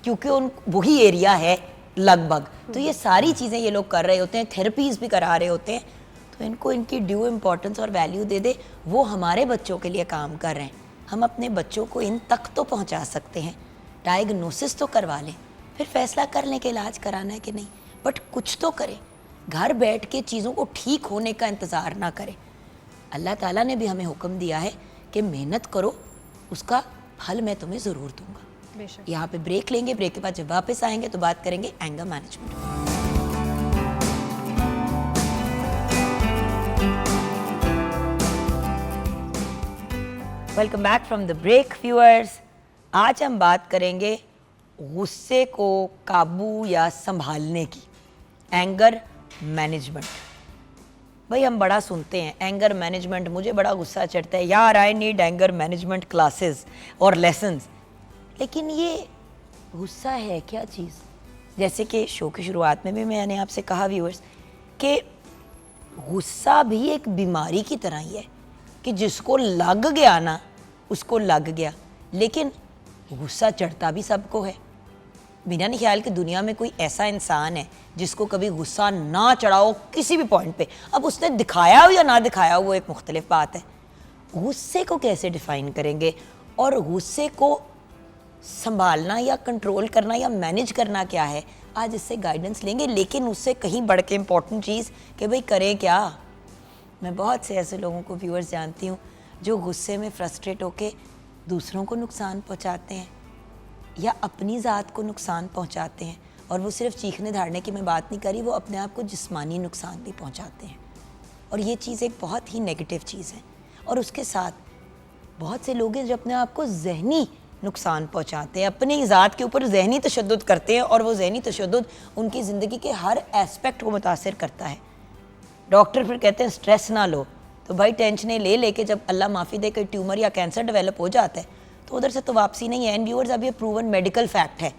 क्योंकि उन वही एरिया है लगभग। तो ये सारी चीज़ें ये लोग कर रहे होते हैं, थेरेपीज़ भी करा रहे होते हैं। तो इनको इनकी ड्यू इम्पोर्टेंस और वैल्यू दे दे, वो हमारे बच्चों के लिए काम कर रहे हैं। हम अपने बच्चों को इन तक तो पहुंचा सकते हैं, डायग्नोसिस तो करवा लें, फिर फैसला कर लें कि इलाज कराना है कि नहीं, बट कुछ तो करें। घर बैठ के चीज़ों को ठीक होने का इंतज़ार ना करें। अल्लाह ताला ने भी हमें हुक्म दिया है कि मेहनत करो, उसका फल मैं तुम्हें ज़रूर दूंगा। बेशक। यहाँ पे ब्रेक लेंगे, ब्रेक के बाद जब वापस आएंगे तो बात करेंगे anger management. Welcome back from the break viewers. आज हम बात करेंगे गुस्से को काबू या संभालने की, एंगर मैनेजमेंट। भाई हम बड़ा सुनते हैं एंगर मैनेजमेंट, मुझे बड़ा गुस्सा चढ़ता है यार, I need anger management classes और लेसन्स। लेकिन ये गुस्सा है क्या चीज़? जैसे कि शो की शुरुआत में भी मैंने आपसे कहा व्यूअर्स कि गुस्सा भी एक बीमारी की तरह ही है कि जिसको लग गया ना उसको लग गया, लेकिन गुस्सा चढ़ता भी सबको है। मेरा नहीं ख्याल कि दुनिया में कोई ऐसा इंसान है जिसको कभी गुस्सा ना चढ़ाओ किसी भी पॉइंट पे। अब उसने दिखाया हो या ना दिखाया हो वो एक मुख्तलिफ बात है। गुस्से को कैसे डिफ़ाइन करेंगे और गुस्से को संभालना या कंट्रोल करना या मैनेज करना क्या है, आज इससे गाइडेंस लेंगे। लेकिन उससे कहीं बढ़ के इम्पॉर्टेंट चीज़ कि भाई करें क्या। मैं बहुत से ऐसे लोगों को व्यूअर्स जानती हूँ जो गुस्से में फ्रस्ट्रेट होके दूसरों को नुकसान पहुँचाते हैं या अपनी ज़ात को नुकसान पहुँचाते हैं। और वो सिर्फ चीखने धाड़ने की मैं बात नहीं करी, वो अपने आप को जिस्मानी नुकसान भी पहुँचाते हैं। और ये चीज़ एक बहुत ही नेगेटिव चीज़ है। और उसके साथ बहुत से लोग हैं जो अपने आप को ज़हनी नुकसान पहुँचाते हैं, अपनी ज़ात के ऊपर ज़हनी तशद्दुद करते हैं और वो ज़हनी तशद्दुद उनकी ज़िंदगी के हर एस्पेक्ट को मुतासिर करता है। डॉक्टर फिर कहते हैं स्ट्रेस ना लो, तो भाई टेंशनें ले लेके जब अल्लाह माफ़ी दे के ट्यूमर या कैंसर डेवलप हो जाता है तो उधर से तो वापसी नहीं है। एंड व्यूअर्स, अब ये प्रूवन मेडिकल फैक्ट है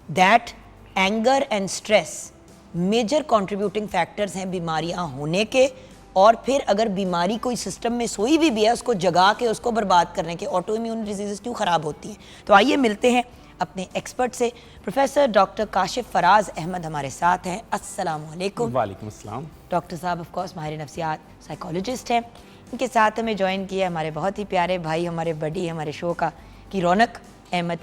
that anger and stress major contributing factors हैं बीमारियां होने के। और फिर अगर बीमारी कोई सिस्टम में सोई भी है उसको जगा के उसको बर्बाद करने के। ऑटो इम्यून डिजीज़ क्यों ख़राब होती हैं? तो आइए मिलते हैं अपने एक्सपर्ट से। प्रोफेसर डॉक्टर काशिफ फराज अहमद हमारे साथ हैं। अस्सलामु अलैकुम। वालेकुम अस्सलाम। डॉक्टर साहब ऑफ कोर्स माहिर नफ्सियात साइकोलॉजिस्ट हैं। इनके साथ हमें ज्वाइन किया हमारे बहुत ही प्यारे भाई, हमारे बडी, हमारे शो का की रौनक अहमद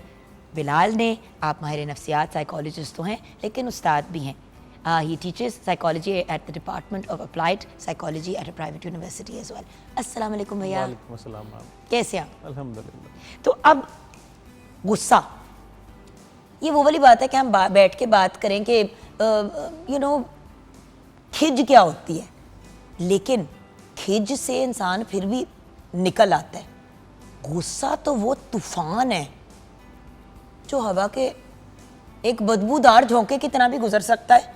बिलाल ने। आप माहिर नफ्सियात साइकोलॉजिस्ट तो हैं लेकिन उस्ताद भी हैं। He teaches psychology at the department of applied psychology at a private university as well. अस्सलाम वालेकुम भैया। वालेकुम अस्सलाम। कैसे हैं आप? अल्हम्दुलिल्लाह। तो अब गुस्सा, ये वो वाली बात है कि हम बैठ के बात करें कि खिज क्या होती है, लेकिन खिज से इंसान फिर भी निकल आता है। गुस्सा तो वो तूफान है जो हवा के एक बदबूदार झोंके की तरह भी गुजर सकता है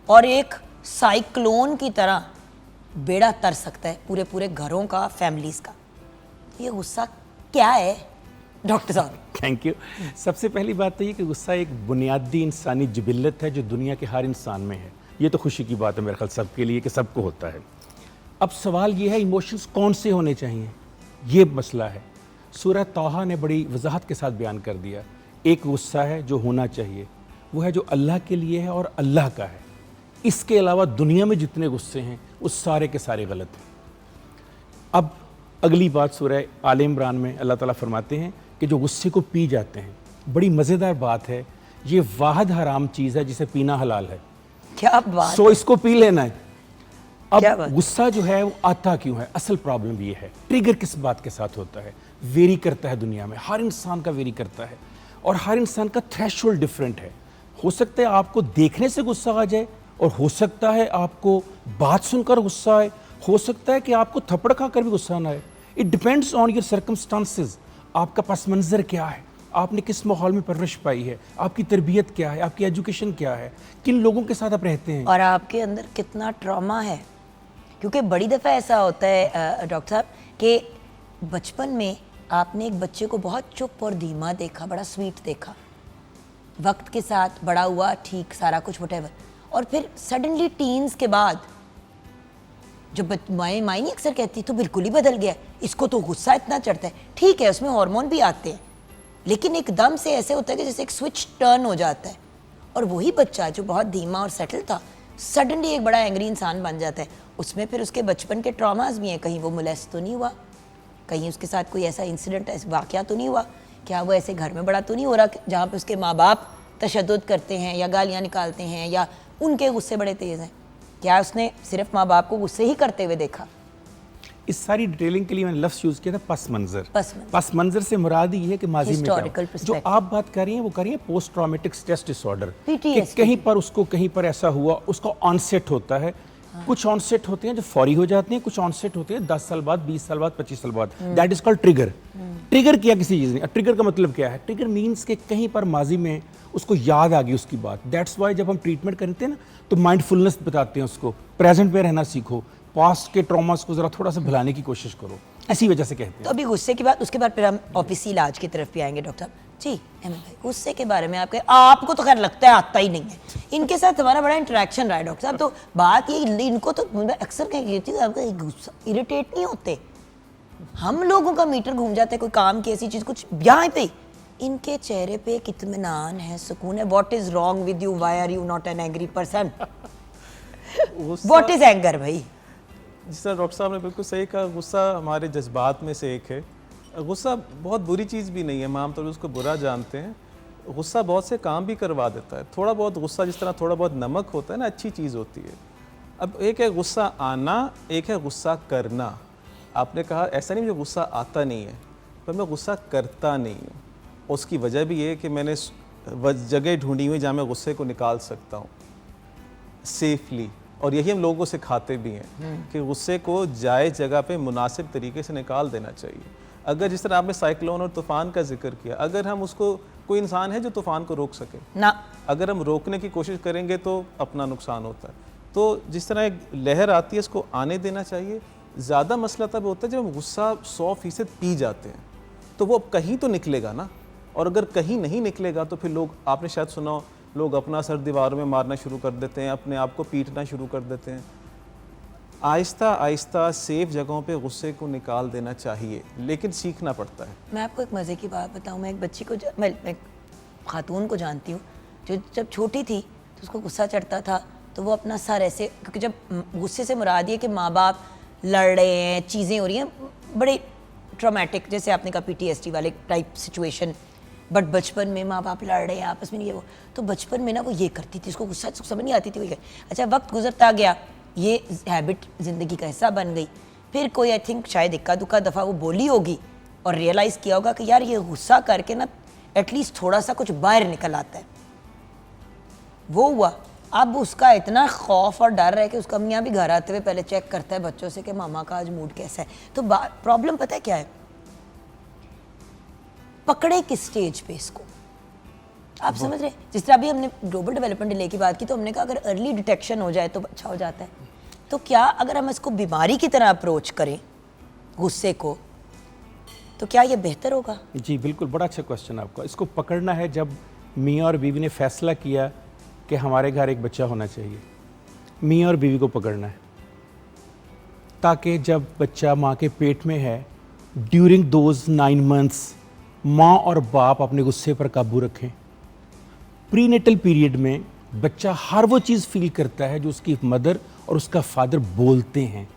और एक साइक्लोन की तरह बेड़ा तर सकता है पूरे पूरे घरों का, फैमिलीज़ का। ये गुस्सा क्या है? डॉक्टर साहब। Thank you. सबसे पहली बात तो ये कि गुस्सा एक बुनियादी इंसानी जिबिल्लत है जो दुनिया के हर इंसान में है। ये तो खुशी की बात है मेरे ख्याल सबके लिए कि सबको होता है। अब सवाल ये है इमोशंस कौन से होने चाहिए, ये मसला है। सूरह तौहा ने बड़ी वजाहत के साथ बयान कर दिया, एक गुस्सा है जो होना चाहिए, वो है जो अल्लाह के लिए है और अल्लाह का है। इसके अलावा दुनिया में जितने गुस्से हैं वो सारे के सारे गलत हैं। अब अगली बात सूरह आल इमरान में अल्लाह ताला फरमाते हैं कि जो गुस्से को पी जाते हैं, बड़ी मज़ेदार बात है, ये वाहिद हराम चीज़ है जिसे पीना हलाल है। क्या बात सो इसको पी लेना है। क्या अब बात? गुस्सा जो है वो आता क्यों है, असल प्रॉब्लम ये है ट्रिगर किस बात के साथ होता है। वेरी करता है दुनिया में, हर इंसान का वेरी करता है और हर इंसान का थ्रेशोल्ड डिफरेंट है। हो सकता है आपको देखने से गुस्सा आ जाए और हो सकता है आपको बात सुनकर गुस्सा आए, हो सकता है कि आपको थप्पड़ खाकर भी गुस्सा ना आए। It depends on your circumstances. आपका पस मंज़र क्या है, आपने किस माहौल में परवरिश पाई है, आपकी तरबियत क्या है, आपकी एजुकेशन क्या है, किन लोगों के साथ आप रहते हैं, और आपके अंदर कितना ट्रॉमा है। क्योंकि बड़ी दफ़ा ऐसा होता है डॉक्टर साहब कि बचपन में आपने एक बच्चे को बहुत चुप और धीमा देखा, बड़ा स्वीट देखा, वक्त के साथ बड़ा हुआ, ठीक सारा कुछ व्हाटएवर, और फिर सडनली टीन्स के बाद जब मायनी अक्सर कहती तो बिल्कुल ही बदल गया, इसको तो गुस्सा इतना चढ़ता है। ठीक है, उसमें हार्मोन भी आते हैं, लेकिन एकदम से ऐसे होता है कि जैसे एक स्विच टर्न हो जाता है और वही बच्चा जो बहुत धीमा और सेटल था सडनली एक बड़ा एंग्री इंसान बन जाता है। उसमें फिर उसके बचपन के ट्रॉमास भी हैं, कहीं वो मोलेस्ट तो नहीं हुआ, कहीं उसके साथ कोई ऐसा इंसिडेंट, ऐसा वाक़या तो नहीं हुआ, क्या वो ऐसे घर में बड़ा तो नहीं हो रहा जहाँ पे उसके माँ बाप तशद्दुद करते हैं या गालियाँ निकालते हैं या उनके गुस्से बड़े तेज़ हैं। क्या उसने सिर्फ माँ बाप को गुस्से ही करते हुए देखा? इस सारी डिटेलिंग के लिए मैंने लफ्ज़ यूज़ किया था पस मंज़र। पस मंज़र। पस मंज़र से मुराद ये है कि माजी में क्या हुआ। Historical जो perspective। आप बात कर रही हैं वो कर रही हैं पोस्ट ट्रॉमेटिक स्ट्रेस डिसऑर्डर, कि PTSD। कहीं पर उसको कहीं पर ऐसा हुआ, उसका ऑनसेट होता है। कुछ ऑनसेट होते हैं जो फौरी हो जाते हैं, कुछ ऑनसेट होते हैं 10 साल बाद, 20 साल बाद, 25 साल बाद। That is called trigger. Trigger किया किसी चीज़ ने। ट्रिगर का मतलब क्या है? ट्रिगर मीन्स कि कहीं पर माजी में उसको याद आ गई उसकी बात। दैट्स वाई जब हम ट्रीटमेंट करते हैं ना तो माइंडफुलनेस बताते हैं उसको, प्रेजेंट में रहना सीखो, पास्ट के ट्रॉमास को ज़रा थोड़ा सा भुलाने की कोशिश करो, इसी वजह से कहते हैं। तो अभी गुस्से की बात, उसके बाद फिर हम ऑफिसी इलाज की तरफ भी आएंगे डॉक्टर साहब। जी अहमद भाई, गुस्से के बारे में आपको तो खैर लगता है आता ही नहीं है, इनके साथ हमारा बड़ा इंटरेक्शन रहा है डॉक्टर साहब। तो बात ये, इनको तो अक्सर कहती हूँ आपका गुस्सा इरिटेट नहीं होते, हम लोगों का मीटर घूम जाता है कोई काम की ऐसी चीज़, कुछ यहाँ पे इनके चेहरे पे एक इत्मीनान है, सुकून है। What is wrong with you, why are you not an angry person? What is anger भाई? जिस तरह डॉक्टर साहब ने बिल्कुल सही कहा, गुस्सा हमारे जज्बात में से एक है। गुस्सा बहुत बुरी चीज़ भी नहीं है, हम आमतौर पर उसको बुरा जानते हैं। गुस्सा बहुत से काम भी करवा देता है। थोड़ा बहुत गुस्सा, जिस तरह थोड़ा बहुत नमक होता है ना, अच्छी चीज़ होती है। अब एक है गुस्सा आना, एक है गुस्सा करना। आपने कहा ऐसा नहीं मुझे गुस्सा आता नहीं है, पर मैं गुस्सा करता नहीं हूँ। उसकी वजह भी ये कि मैंने जगह ढूंढी हुई जहाँ मैं गुस्से को निकाल सकता हूँ सेफली, और यही हम लोगों को सिखाते भी हैं कि गुस्से को जायज़ जगह पे मुनासिब तरीके से निकाल देना चाहिए। अगर जिस तरह आपने साइक्लोन और तूफ़ान का जिक्र किया, अगर हम उसको, कोई इंसान है जो तूफ़ान को रोक सके ना, अगर हम रोकने की कोशिश करेंगे तो अपना नुकसान होता है। तो जिस तरह एक लहर आती है इसको आने देना चाहिए। ज़्यादा मसला तब होता है जब हम गुस्सा 100% पी जाते हैं, तो वो अब कहीं तो निकलेगा ना, और अगर कहीं नहीं निकलेगा तो फिर लोग, आपने शायद सुना हो, लोग अपना सर दीवारों में मारना शुरू कर देते हैं, अपने आप को पीटना शुरू कर देते हैं। आहिस्ता आहिस्ता सेफ जगहों पे गुस्से को निकाल देना चाहिए, लेकिन सीखना पड़ता है। मैं आपको एक मज़े की बात बताऊं, मैं एक बच्ची को मैं एक खातून को जानती हूँ जो जब छोटी थी तो उसको गुस्सा चढ़ता था तो वो अपना सर ऐसे, क्योंकि जब गुस्से से मुराद ये कि माँ बाप लड़ रहे हैं, चीज़ें हो रही हैं, बड़े ट्रॉमेटिक, जैसे आपने कहा PTSD वाले टाइप सिचुएशन, बट बचपन में माँ बाप लड़ रहे हैं आपस में, ये वो, तो बचपन में ना वो ये करती थी, उसको गुस्सा समझ नहीं आती थी वो। अच्छा, वक्त गुजरता गया, ये हैबिट ज़िंदगी का हिस्सा बन गई। फिर कोई आई थिंक शायद इक्का दुक्का दफ़ा वो बोली होगी और रियलाइज़ किया होगा कि यार ये गुस्सा करके ना एटलीस्ट थोड़ा सा कुछ बाहर निकल आता है। वो हुआ, अब उसका इतना खौफ और डर है कि उसका मियाँ भी घर आते हुए पहले चेक करता है बच्चों से कि मामा का आज मूड कैसा है। तो प्रॉब्लम पता है क्या है, पकड़े किस स्टेज पे इसको, आप समझ रहे हैं? जिस तरह अभी हमने ग्लोबल डेवलपमेंट डिले की बात की, तो हमने कहा अगर अर्ली डिटेक्शन हो जाए तो अच्छा हो जाता है। तो क्या अगर हम इसको बीमारी की तरह अप्रोच करें गुस्से को, तो क्या ये बेहतर होगा? जी बिल्कुल, बड़ा अच्छा क्वेश्चन आपका। इसको पकड़ना है जब मियाँ और बीवी ने फैसला किया कि हमारे घर एक बच्चा होना चाहिए। मियाँ और बीवी को पकड़ना है ताकि जब बच्चा माँ के पेट में है, ड्यूरिंग दोज 9 मंथ्स माँ और बाप अपने गुस्से पर काबू रखें। प्रीनेटल पीरियड में बच्चा हर वो चीज़ फील करता है जो उसकी मदर और उसका फादर बोलते हैं,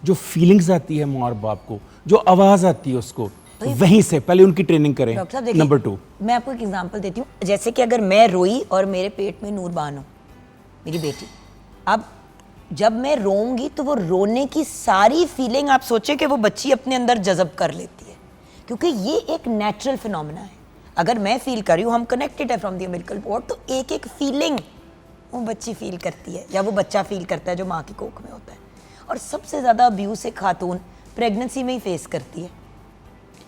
जो फीलिंग्स आती है माँ और बाप को, जो आवाज़ आती है उसको, वहीं से पहले उनकी ट्रेनिंग करें। डॉक्टर साहब देखिए, नंबर 2, मैं आपको एक एग्जांपल देती हूँ। जैसे कि अगर मैं रोई और मेरे पेट में नूरबान हो, मेरी बेटी, अब जब मैं रोऊंगी तो वो रोने की सारी फीलिंग आप सोचें कि वो बच्ची अपने अंदर जज़ब कर लेती है, क्योंकि ये एक नेचुरल फिनोमेना है। अगर मैं फील कर रही हूँ, हम कनेक्टेड है फ्रॉम द अम्बिलिकल कॉर्ड, तो एक एक फीलिंग वो बच्ची फील करती है या वो बच्चा फील करता है जो माँ की कोख में होता है। और सबसे ज़्यादा अब्यूज़ एक खातून प्रेगनेंसी में ही फेस करती है,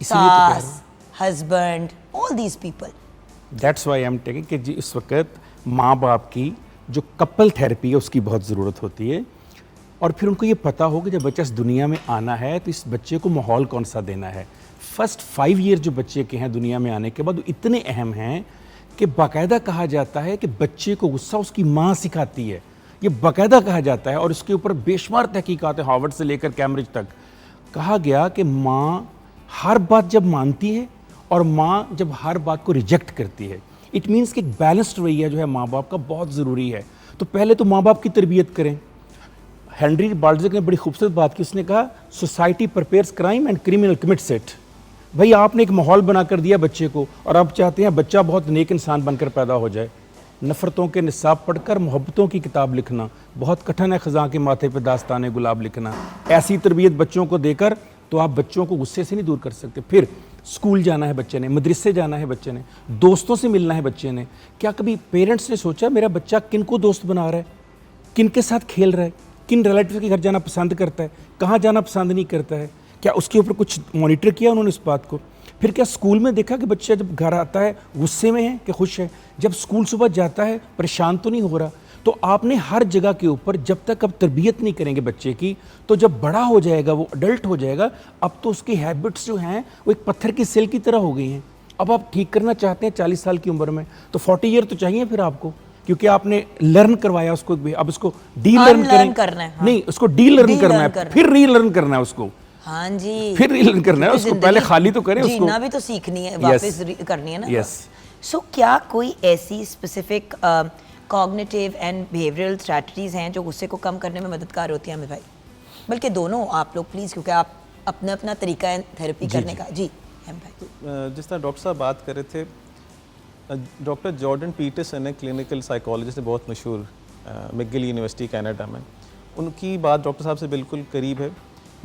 इसलिए तो कह रहा हूँ। सास, husband, all these people. That's why I am taking कि जी इस वक्त माँ बाप की जो कपल थेरेपी है उसकी बहुत ज़रूरत होती है। और फिर उनको ये पता हो कि जब बच्चा इस दुनिया में आना है तो इस बच्चे को माहौल कौन सा देना है। फर्स्ट 5 ईयर जो बच्चे के हैं दुनिया में आने के बाद, वो इतने अहम हैं कि बाकायदा कहा जाता है कि बच्चे को गुस्सा उसकी माँ सिखाती है। ये बाकायदा कहा जाता है और इसके ऊपर बेशुमार तहकीकात है, हार्वर्ड से लेकर कैम्ब्रिज तक। कहा गया कि माँ हर बात जब मानती है और माँ जब हर बात को रिजेक्ट करती है, इट मीन्स कि एक बैलेंस्ड रवैया जो है माँ बाप का बहुत ज़रूरी है। तो पहले तो माँ बाप की तरबियत करें। हेनरी बाल्ज़क ने बड़ी खूबसूरत बात की, उसने कहा society prepares crime and criminal commits it. भाई आपने एक माहौल बना कर दिया बच्चे को और आप चाहते हैं बच्चा बहुत नेक इंसान बनकर पैदा हो जाए। नफ़रतों के निसाब पढ़कर मोहब्बतों की किताब लिखना बहुत कठिन है, ख़ज़ां के माथे पे दास्ताने गुलाब लिखना। ऐसी तरबियत बच्चों को देकर तो आप बच्चों को गुस्से से नहीं दूर कर सकते। फिर स्कूल जाना है बच्चे ने, मदरसे जाना है बच्चे ने, दोस्तों से मिलना है बच्चे ने। क्या कभी पेरेंट्स ने सोचा मेरा बच्चा किन को दोस्त बना रहा है, किन के साथ खेल रहा है, किन रिलेटिव के घर जाना पसंद करता है, कहाँ जाना पसंद नहीं करता है? क्या उसके ऊपर कुछ मॉनिटर किया उन्होंने इस बात को? फिर क्या स्कूल में देखा कि बच्चा जब घर आता है गुस्से में है कि खुश है? जब स्कूल सुबह जाता है परेशान तो नहीं हो रहा? तो आपने हर जगह के ऊपर जब तक अब तरबियत नहीं करेंगे बच्चे की, तो जब बड़ा हो जाएगा, वो अडल्ट हो जाएगा, अब तो उसकी हैबिट्स जो हैं वो एक पत्थर की सेल की तरह हो गई हैं। अब आप ठीक करना चाहते हैं 40 साल की उम्र में, तो 40 ईयर तो चाहिए फिर आपको, क्योंकि आपने लर्न करवाया उसको। अब उसको डी लर्न करना है। हाँ। नहीं, उसको डी लर्न करना है, करना है। फिर री लर्न करना है उसको। हाँ जी, फिर रीलर्न करना है क्योंकि उसको, पहले जिंदगी खाली तो करें उसको। जीना भी तो सीखनी है, वापस करनी है ना। यस। सो क्या कोई ऐसी specific cognitive and behavioural strategies हैं जो गुस्से को कम करने में मददगार होती हैं? हमें भाई, बल्कि दोनों आप लोग प्लीज़, क्योंकि आप अपना अपना तरीका है थेरेपी करने का। जी हम भाई। जिस तरह डॉक्टर साहब बात कर रहे थे, डॉक्टर जॉर्डन पीटरसन है, क्लिनिकल साइकोलॉजिस्ट है, बहुत मशहूर, मैकगिल यूनिवर्सिटी कनाडा में। उनकी बात डॉक्टर साहब से बिल्कुल करीब है।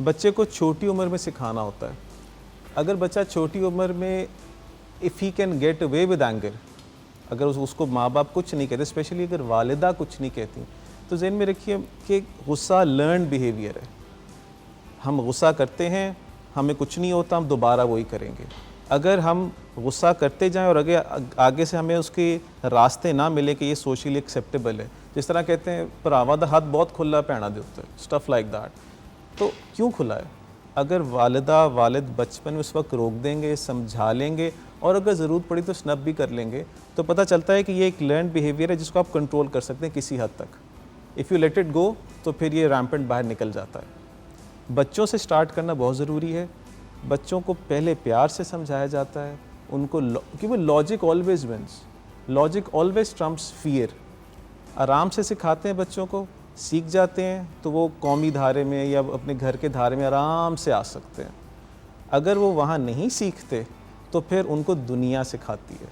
बच्चे को छोटी उम्र में सिखाना होता है। अगर बच्चा छोटी उम्र में if he can get away with anger, अगर उसको माँ बाप कुछ नहीं कहते, स्पेशली अगर वालिदा कुछ नहीं कहती, तो ज़हन में रखिए कि गुस्सा लर्न बिहेवियर है। हम गुस्सा करते हैं, हमें कुछ नहीं होता, हम दोबारा वही करेंगे। अगर हम गुस्सा करते जाएं और आगे से हमें उसके रास्ते ना मिले कि ये सोशली एक्सेप्टेबल है, जिस तरह कहते हैं भरावा दा हाथ बहुत खुला पैना दे उत्ते, स्टफ लाइक दैट, तो क्यों खुला है? अगर वालिदा वालिद बचपन में उस वक्त रोक देंगे, समझा लेंगे और अगर ज़रूरत पड़ी तो स्नब भी कर लेंगे, तो पता चलता है कि ये एक लर्न बिहेवियर है जिसको आप कंट्रोल कर सकते हैं किसी हद तक। If you let it go तो फिर ये रैम्पेंट बाहर निकल जाता है। बच्चों से स्टार्ट करना बहुत ज़रूरी है। बच्चों को पहले प्यार से समझाया जाता है उनको, क्योंकि logic always wins, logic always trumps fear. आराम से सिखाते हैं बच्चों को, सीख जाते हैं तो वो कौमी धारे में या अपने घर के धारे में आराम से आ सकते हैं। अगर वो वहाँ नहीं सीखते तो फिर उनको दुनिया सिखाती है।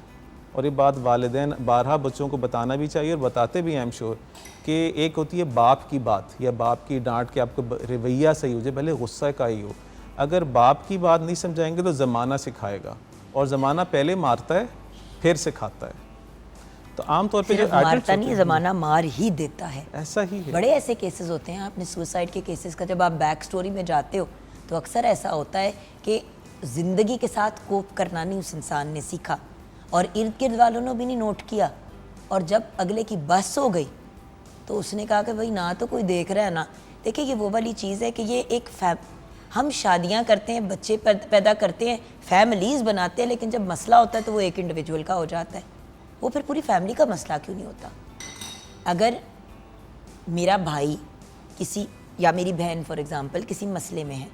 और ये बात वालिदैन बारहा बच्चों को बताना भी चाहिए और बताते भी हैं, आई एम श्योर, कि एक होती है बाप की बात या बाप की डांट के आपको रवैया सही हो जाए, भले गुस्सा का ही हो। अगर बाप की बात नहीं समझाएंगे तो ज़माना सिखाएगा, और ज़माना पहले मारता है फिर सिखाता है। तो आमतौर पे जो मारता नहीं, ज़माना मार ही देता है। ऐसा ही है। बड़े ऐसे केसेस होते हैं, आपने सुसाइड के केसेस का जब आप बैक स्टोरी में जाते हो तो अक्सर ऐसा होता है कि ज़िंदगी के साथ कोप करना नहीं उस इंसान ने सीखा और इर्द गिर्द वालों ने भी नहीं नोट किया, और जब अगले की बस हो गई तो उसने कहा कि भाई ना तो कोई देख रहा है ना। देखिए ये वो वाली चीज़ है कि ये एक हम शादियां करते हैं, बच्चे पैदा करते हैं, फैमिलीज बनाते हैं, लेकिन जब मसला होता है तो वो एक इंडिविजुअल का हो जाता है। वो फिर पूरी फैमिली का मसला क्यों नहीं होता? अगर मेरा भाई किसी या मेरी बहन फॉर एग्जांपल किसी मसले में है,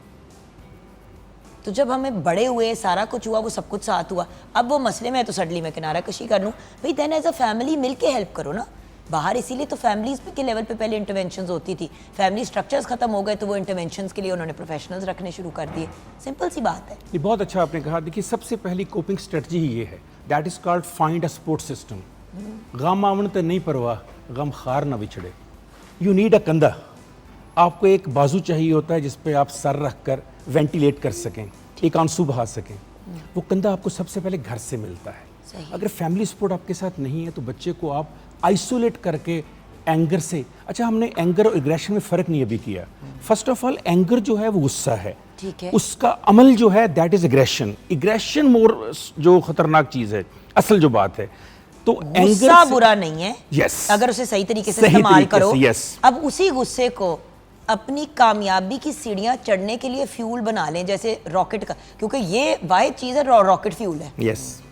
तो जब हमें बड़े हुए, सारा कुछ हुआ, वो सब कुछ साथ हुआ, अब वो मसले में है तो सडनली मैं किनारा कशी कर लूँ भाई, देन एज अ फैमिली मिल के हेल्प करो ना। बाहर इसीलिए तो फैमिलीज के लेवल पे पहले इंटरवेंशंस होती थी, फैमिली स्ट्रक्चर्स खत्म हो गए तो वो इंटरवेंशंस के लिए उन्होंने प्रोफेशनल्स रखने शुरू कर दिए। सिंपल सी बात है। ये बहुत अच्छा आपने कहा। देखिए सबसे पहली कोपिंग स्ट्रेटजी ही ये है, that is called find a support system. गम आवन तो नहीं परवाह, गम खार ना बिछड़े। यू नीड अ कंधा। आपको एक बाजू चाहिए होता है जिस पे आप सर रख कर वेंटिलेट कर सकें, एक आंसू बहा सकें। वो कंधा आपको सबसे पहले घर से मिलता है। अगर फैमिली सपोर्ट आपके साथ नहीं है तो बच्चे को आप आइसोलेट करके एंगर से, अच्छा हमने एंगर और एग्रेशन में फ़र्क नहीं अभी किया। फर्स्ट ऑफ ऑल एंगर जो है वो गुस्सा है, ठीक है। उसका अमल जो है दैट इज एग्रेशन। एग्रेशन मोर जो खतरनाक चीज़ है, असल जो बात है। तो गुस्सा बुरा नहीं है, यस, अगर उसे सही तरीके से इस्तेमाल करो। यस। अब उसी गुस्से को अपनी कामयाबी की सीढ़ियां चढ़ने के लिए फ्यूल बना लें, जैसे रॉकेट का, क्योंकि ये वाहिद चीज़ है, रॉकेट फ्यूल है। यस।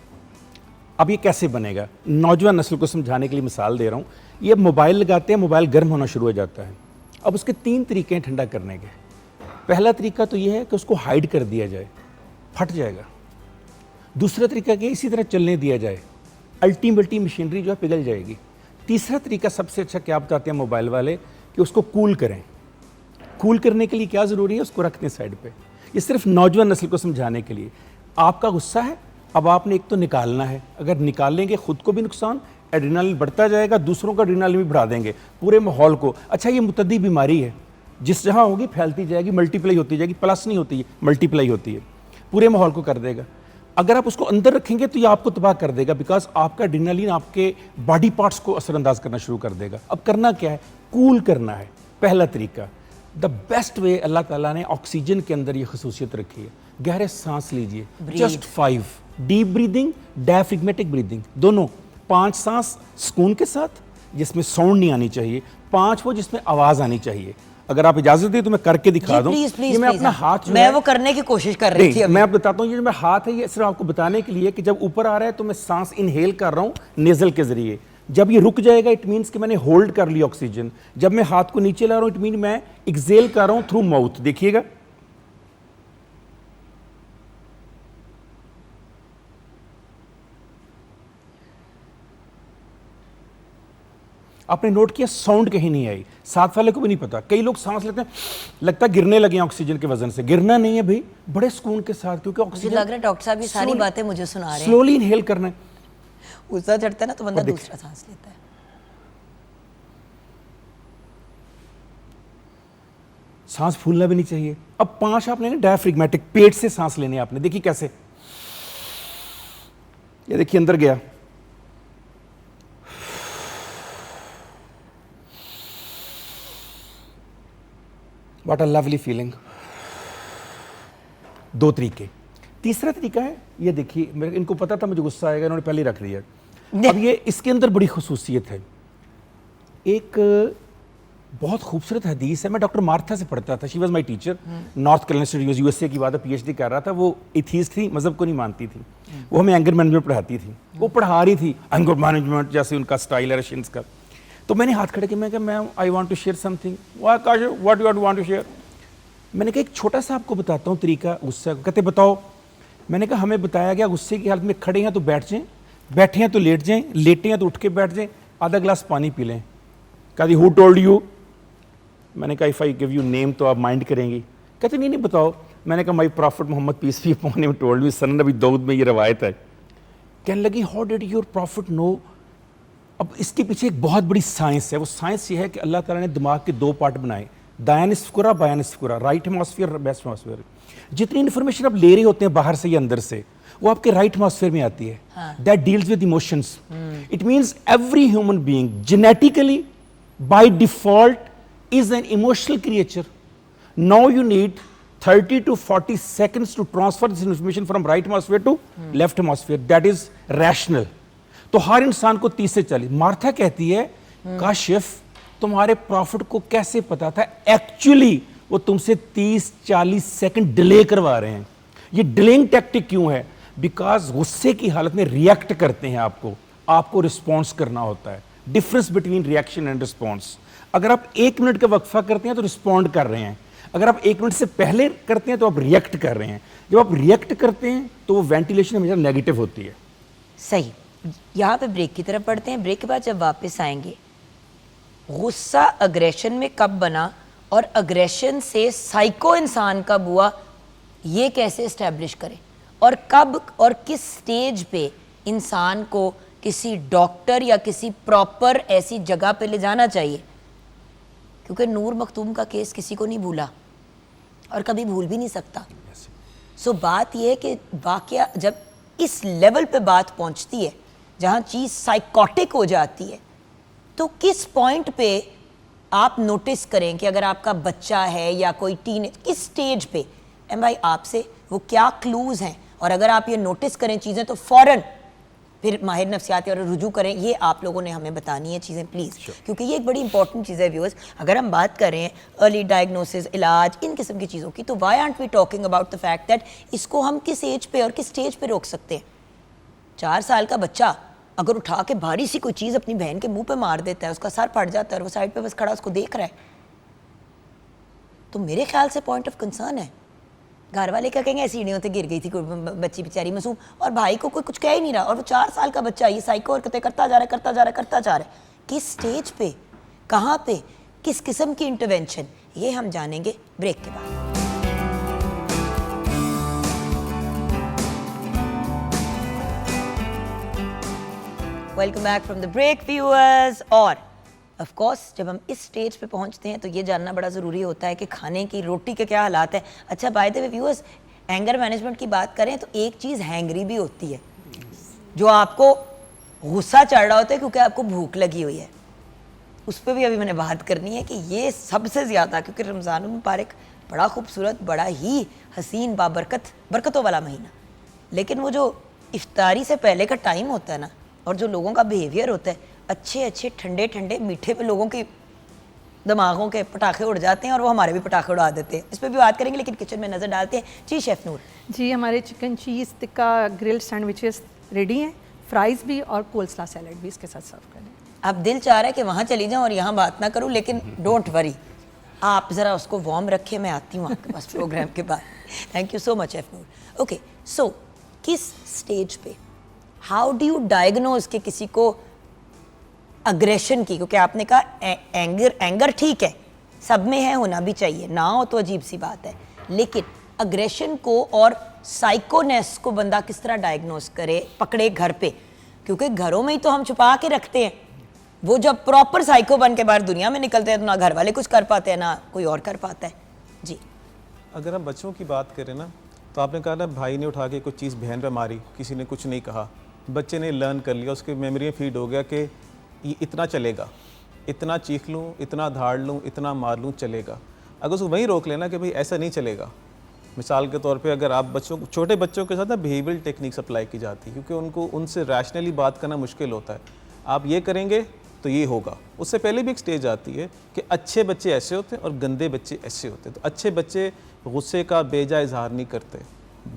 अब ये कैसे बनेगा? नौजवान नस्ल को समझाने के लिए मिसाल दे रहा हूँ। ये मोबाइल लगाते हैं, मोबाइल गर्म होना शुरू हो जाता है। अब उसके 3 तरीके हैं ठंडा करने के। पहला तरीका तो ये है कि उसको हाइड कर दिया जाए, फट जाएगा। दूसरा तरीका कि इसी तरह चलने दिया जाए, अल्टीमेटली मशीनरी जो है पिघल जाएगी। तीसरा तरीका सबसे अच्छा क्या बताते हैं मोबाइल वाले, कि उसको कूल करें। कूल करने के लिए क्या ज़रूरी है? उसको रख दें साइड पे। ये सिर्फ नौजवान नस्ल को समझाने के लिए। आपका गुस्सा है, अब आपने एक तो निकालना है। अगर निकालेंगे खुद को भी नुकसान, एड्रेनालिन बढ़ता जाएगा, दूसरों का एड्रेनालिन भी बढ़ा देंगे, पूरे माहौल को। अच्छा ये मुतद्दी बीमारी है, जिस जहाँ होगी फैलती जाएगी, मल्टीप्लाई होती जाएगी। प्लस नहीं होती है, मल्टीप्लाई होती है, पूरे माहौल को कर देगा। अगर आप उसको अंदर रखेंगे तो ये आपको तबाह कर देगा, बिकॉज आपका एड्रेनालिन आपके बॉडी पार्ट्स को असरअंदाज करना शुरू कर देगा। अब करना क्या है? कूल करना है, पहला तरीका। द बेस्ट वे, अल्लाह ताला ने ऑक्सीजन के अंदर ये खसूसियत रखी है। गहरे सांस लीजिए, जस्ट 5 डीप ब्रीदिंग, डायफ्रिग्मेटिक ब्रीदिंग, दोनों। 5 सांस सुकून के साथ जिसमें साउंड नहीं आनी चाहिए, 5 वो जिसमें आवाज आनी चाहिए। अगर आप इजाजत दें तो मैं करके दिखा दूं। ये मैं अपना हाथ, मैं वो करने की कोशिश कर रही थी। मैं आप बताता हूँ, ये जो मेरा हाथ है ये सिर्फ आपको बताने के लिए कि जब ऊपर आ रहा है तो मैं सांस इनहेल कर रहा हूँ नेजल के जरिए। जब ये रुक जाएगा इट मीन्स कि मैंने होल्ड कर लिया ऑक्सीजन। जब मैं हाथ को नीचे ला रहा हूँ इट मीन मैं एक्सेल कर रहा हूँ थ्रू माउथ। देखिएगा, आपने नोट किया साउंड कहीं नहीं आई, साथ वाले को भी नहीं पता। कई लोग सांस लेते हैं, लगता है गिरने लगे हैं ऑक्सीजन के वजन से। गिरना नहीं है भाई, बड़े सुकून के साथ, क्योंकि ऑक्सीजन लग रहा है डॉक्टर साहब ये सारी बातें मुझे सुना रहे हैं। स्लोली इनहेल करना है। गुस्सा चढ़ता है ना तो बंदा दूसरा सांस लेता है। सांस फूलना भी नहीं चाहिए। अब 5 आपने ना डायफ्रिग्मेटिक, पेट से सांस लेने आपने। देखिए कैसे, ये देखिए अंदर गया, व्हाट अ लवली फीलिंग। 2 तरीके। तीसरा तरीका है, ये देखिए, मेरे इनको पता था मुझे गुस्सा आएगा, इन्होंने पहले रख लिया। अब ये इसके अंदर बड़ी खसूसियत है। एक बहुत खूबसूरत हदीस है, मैं डॉक्टर मार्था से पढ़ता था, she was my teacher, north Carolina USA की बात है, PhD कर रहा था। वो एथीस्ट थी, मजहब को नहीं मानती थी। वो हमें एंगर मैनेजमेंट पढ़ाती थी, वो पढ़ा रही थी एंगर मैनेजमेंट जैसे उनका स्टाइल है रशियंस का। तो मैंने हाथ खड़े किया, मैं कहा ma'am I want to share something. What you want to share? मैंने कहा एक छोटा सा आपको बताता हूँ तरीका गुस्सा। कहते बताओ। मैंने कहा हमें बताया गया गुस्से की हालत में खड़े हैं तो बैठ जाएं, बैठे हैं तो लेट जाएं, लेटे हैं तो उठ के बैठ जाएं, आधा गिलास पानी पी लें। कहा हु टोल्ड यू? मैंने कहा if I give you name तो आप माइंड करेंगी। कहते नहीं बताओ। मैंने कहा my prophet Muhammad peace be upon him told me, सनन नबी दाऊद में ये रवायत है। कहने लगी how did your prophet know? अब इसके पीछे एक बहुत बड़ी साइंस है। वो साइंस ये है कि अल्लाह ताला ने दिमाग के 2 पार्ट बनाए, दायां निस्फुरा बायां निस्फुरा, राइट हेमोस्फीयर बेस्ट हेमोस्फीयर। जितनी इन्फॉर्मेशन आप ले रहे होते हैं बाहर से या अंदर से, वो आपके राइट हेमोस्फीयर में आती है। That deals with emotions. It means every human being genetically by default is an emotional creature. Now you need 30 to 40 seconds to transfer this information from right hemisphere to left hemisphere. That is rational. तो हर इंसान को 30 से 40। Martha कहती है काशिफ तुम्हारे profit को कैसे पता था? एक्चुअली वो तुमसे 30-40 सेकंड डिले करवा रहे हैं। ये डिलेइंग टैक्टिक क्यों है? बिकॉज गुस्से की हालत में रिएक्ट करते हैं, आपको रिस्पॉन्स करना होता है। Difference between reaction and response. अगर आप 1 मिनट का वक्फा करते हैं तो रिस्पॉन्ड कर रहे हैं, अगर आप 1 मिनट से पहले करते हैं तो आप रिएक्ट कर रहे हैं। जब आप रिएक्ट करते हैं तो वो वेंटिलेशन हमेशा नेगेटिव होती है। सही। यहाँ पे ब्रेक की तरफ पढ़ते हैं। ब्रेक के बाद जब वापस आएंगे, गुस्सा अग्रेशन में कब बना और अग्रेशन से साइको इंसान कब हुआ, ये कैसे इस्टेब्लिश करें, और कब और किस स्टेज पे इंसान को किसी डॉक्टर या किसी प्रॉपर ऐसी जगह पे ले जाना चाहिए। क्योंकि नूर मखतूम का केस किसी को नहीं भूला और कभी भूल भी नहीं सकता। सो बात यह है कि वाकया जब इस लेवल पे बात पहुंचती है जहां चीज़ साइकोटिक हो जाती है, तो किस पॉइंट पे आप नोटिस करें कि अगर आपका बच्चा है या कोई टीन, किस स्टेज पे एम भाई आपसे वो क्या क्लूज़ हैं, और अगर आप ये नोटिस करें चीज़ें तो फ़ौरन फिर माहिर नफ्सियाती और रुजू करें। ये आप लोगों ने हमें बतानी है चीज़ें प्लीज़, क्योंकि ये एक बड़ी इंपॉर्टेंट चीज़ है व्यूअर्स। अगर हम बात कर रहे हैं अर्ली डायग्नोसिस, इलाज, इन किस्म की चीज़ों की, तो why aren't we talking about the fact that इसको हम किस एज पे और किस स्टेज पे रोक सकते हैं। 4 साल का बच्चा अगर उठा के भारी सी कोई चीज़ अपनी बहन के मुंह पे मार देता है, उसका सर फट जाता है और वो साइड पे बस खड़ा उसको देख रहा है, तो मेरे ख्याल से पॉइंट ऑफ कंसर्न है। घर वाले क्या कहेंगे, सीढ़ियों से गिर गई थी कोई बच्ची बेचारी मासूम, और भाई को कोई कुछ कह ही नहीं रहा, और वो 4 साल का बच्चा ये साइको हरकतें करता जा रहा है। किस स्टेज पे, कहाँ पे, किस किस्म की इंटरवेंशन, ये हम जानेंगे ब्रेक के बाद। Welcome back from the break viewers. और ऑफ कोर्स जब हम इस स्टेज पे पहुंचते हैं तो ये जानना बड़ा ज़रूरी होता है कि खाने की, रोटी के क्या हालात है। अच्छा by the way viewers, anger management की बात करें तो एक चीज़ हैंगरी भी होती है, जो आपको गुस्सा चढ़ रहा होता है क्योंकि आपको भूख लगी हुई है। उस पर भी अभी मैंने बात करनी है कि ये सबसे ज़्यादा, क्योंकि रमज़ान मुबारक बड़ा खूबसूरत, बड़ा ही हसीन, बरकतों वाला महीना, लेकिन वो जो इफ्तारी से पहले का टाइम होता है ना, और जो लोगों का बिहेवियर होता है, अच्छे ठंडे मीठे पे लोगों के दिमागों के पटाखे उड़ जाते हैं और वो हमारे भी पटाखे उड़ा देते हैं। इस पर भी बात करेंगे, लेकिन किचन में नज़र डालते हैं। जी शेफ़ नूर जी, हमारे चिकन चीज़ टिक्का ग्रिल्ड सैंडविचेस रेडी हैं, फ्राइज़ भी और कोल्स्ला सैलड भी इसके साथ सर्व करें। अब दिल चाह रहा है कि वहाँ चली जाऊँ और यहाँ बात ना करूँ, लेकिन डोंट वरी, आप ज़रा उसको वार्म रखें, मैं आती हूँ आपके पास प्रोग्राम के बाद। Thank you so much chef Noor. Okay, so किस स्टेज पे, हाउ डू यू डायग्नोज कि किसी को अग्रेशन की, क्योंकि आपने कहा एंगर ठीक है, सब में है, होना भी चाहिए, ना हो तो अजीब सी बात है, लेकिन अग्रेशन को और साइकोनेस को बंदा किस तरह डायग्नोज करे, पकड़े घर पे, क्योंकि घरों में ही तो हम छुपा के रखते हैं। वो जब प्रॉपर साइको बन के बाहर दुनिया में निकलते हैं तो ना घर वाले कुछ कर पाते हैं, ना कोई और कर पाता है। जी, अगर हम बच्चों की बात करें ना, तो आपने कहा ना भाई ने उठा के कुछ चीज़ बहन पे मारी, किसी ने कुछ नहीं कहा, बच्चे ने लर्न कर लिया, उसकी मेमोरी में फीड हो गया कि ये इतना चलेगा, इतना चीख लूँ, इतना धाड़ लूँ, इतना मार लूँ, चलेगा। अगर उसको वहीं रोक लेना कि भाई ऐसा नहीं चलेगा। मिसाल के तौर पे अगर आप बच्चों को, छोटे बच्चों के साथ ना बिहेवियरल टेक्निक्स अप्लाई की जाती है, क्योंकि उनको उनसे रैशनली बात करना मुश्किल होता है। आप ये करेंगे तो ये होगा। उससे पहले भी एक स्टेज आती है कि अच्छे बच्चे ऐसे होते हैं और गंदे बच्चे ऐसे होते हैं। तो अच्छे बच्चे गुस्से का बेजा इजहार नहीं करते,